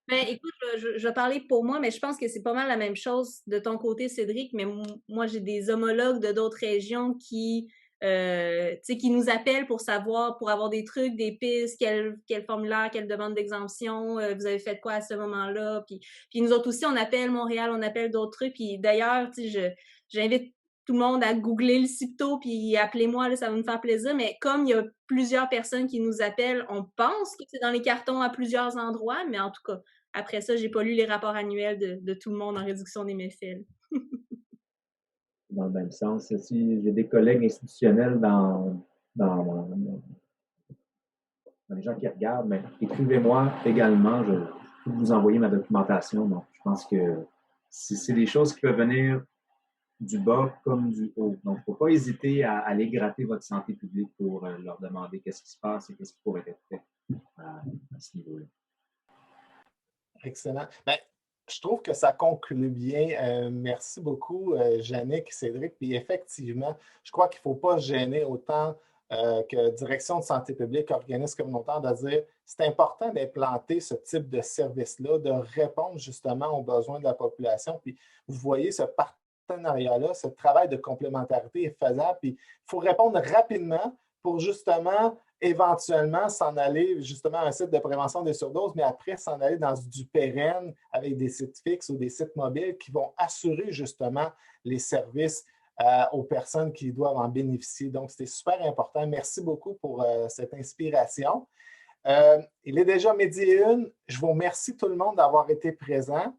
Ben, écoute, je vais parler pour moi, mais je pense que c'est pas mal la même chose de ton côté, Cédric, mais moi, j'ai des homologues de d'autres régions qui nous appellent pour avoir des trucs, des pistes, quel formulaire, quelle demande d'exemption, vous avez fait quoi à ce moment-là, puis nous autres aussi, on appelle Montréal, on appelle d'autres trucs, puis d'ailleurs, j'invite tout le monde à googler le CIPTO, puis appelez-moi, là, ça va me faire plaisir. Mais comme il y a plusieurs personnes qui nous appellent, on pense que c'est dans les cartons à plusieurs endroits, mais en tout cas, après ça, j'ai pas lu les rapports annuels de tout le monde en réduction des méfaits. Dans le même sens, si j'ai des collègues institutionnels dans les gens qui regardent, mais écrivez-moi également, je peux vous envoyer ma documentation. Donc, je pense que c'est des choses qui peuvent venir du bas comme du haut. Donc, il ne faut pas hésiter à aller gratter votre santé publique pour leur demander qu'est-ce qui se passe et qu'est-ce qui pourrait être fait à ce niveau-là. Excellent. Bien, je trouve que ça conclut bien. Merci beaucoup, Yannick et Cédric. Puis effectivement, je crois qu'il ne faut pas gêner autant que Direction de santé publique, organisme communautaire, de dire c'est important d'implanter ce type de service-là, de répondre justement aux besoins de la population. Puis vous voyez ce partenariat-là, ce travail de complémentarité est faisable. Puis il faut répondre rapidement pour justement éventuellement s'en aller justement à un site de prévention des surdoses, mais après s'en aller dans du pérenne avec des sites fixes ou des sites mobiles qui vont assurer justement les services aux personnes qui doivent en bénéficier. Donc, c'était super important. Merci beaucoup pour cette inspiration. Il est déjà 12h01. Je vous remercie tout le monde d'avoir été présent.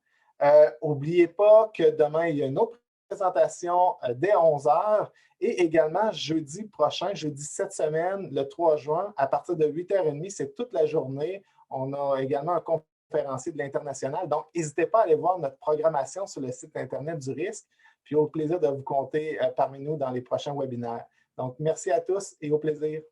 N'oubliez pas que demain, il y a une autre présentation dès 11h et également jeudi prochain, jeudi cette semaine, le 3 juin, à partir de 8h30, c'est toute la journée. On a également un conférencier de l'International. Donc, n'hésitez pas à aller voir notre programmation sur le site Internet du risque. Puis au plaisir de vous compter parmi nous dans les prochains webinaires. Donc, merci à tous et au plaisir.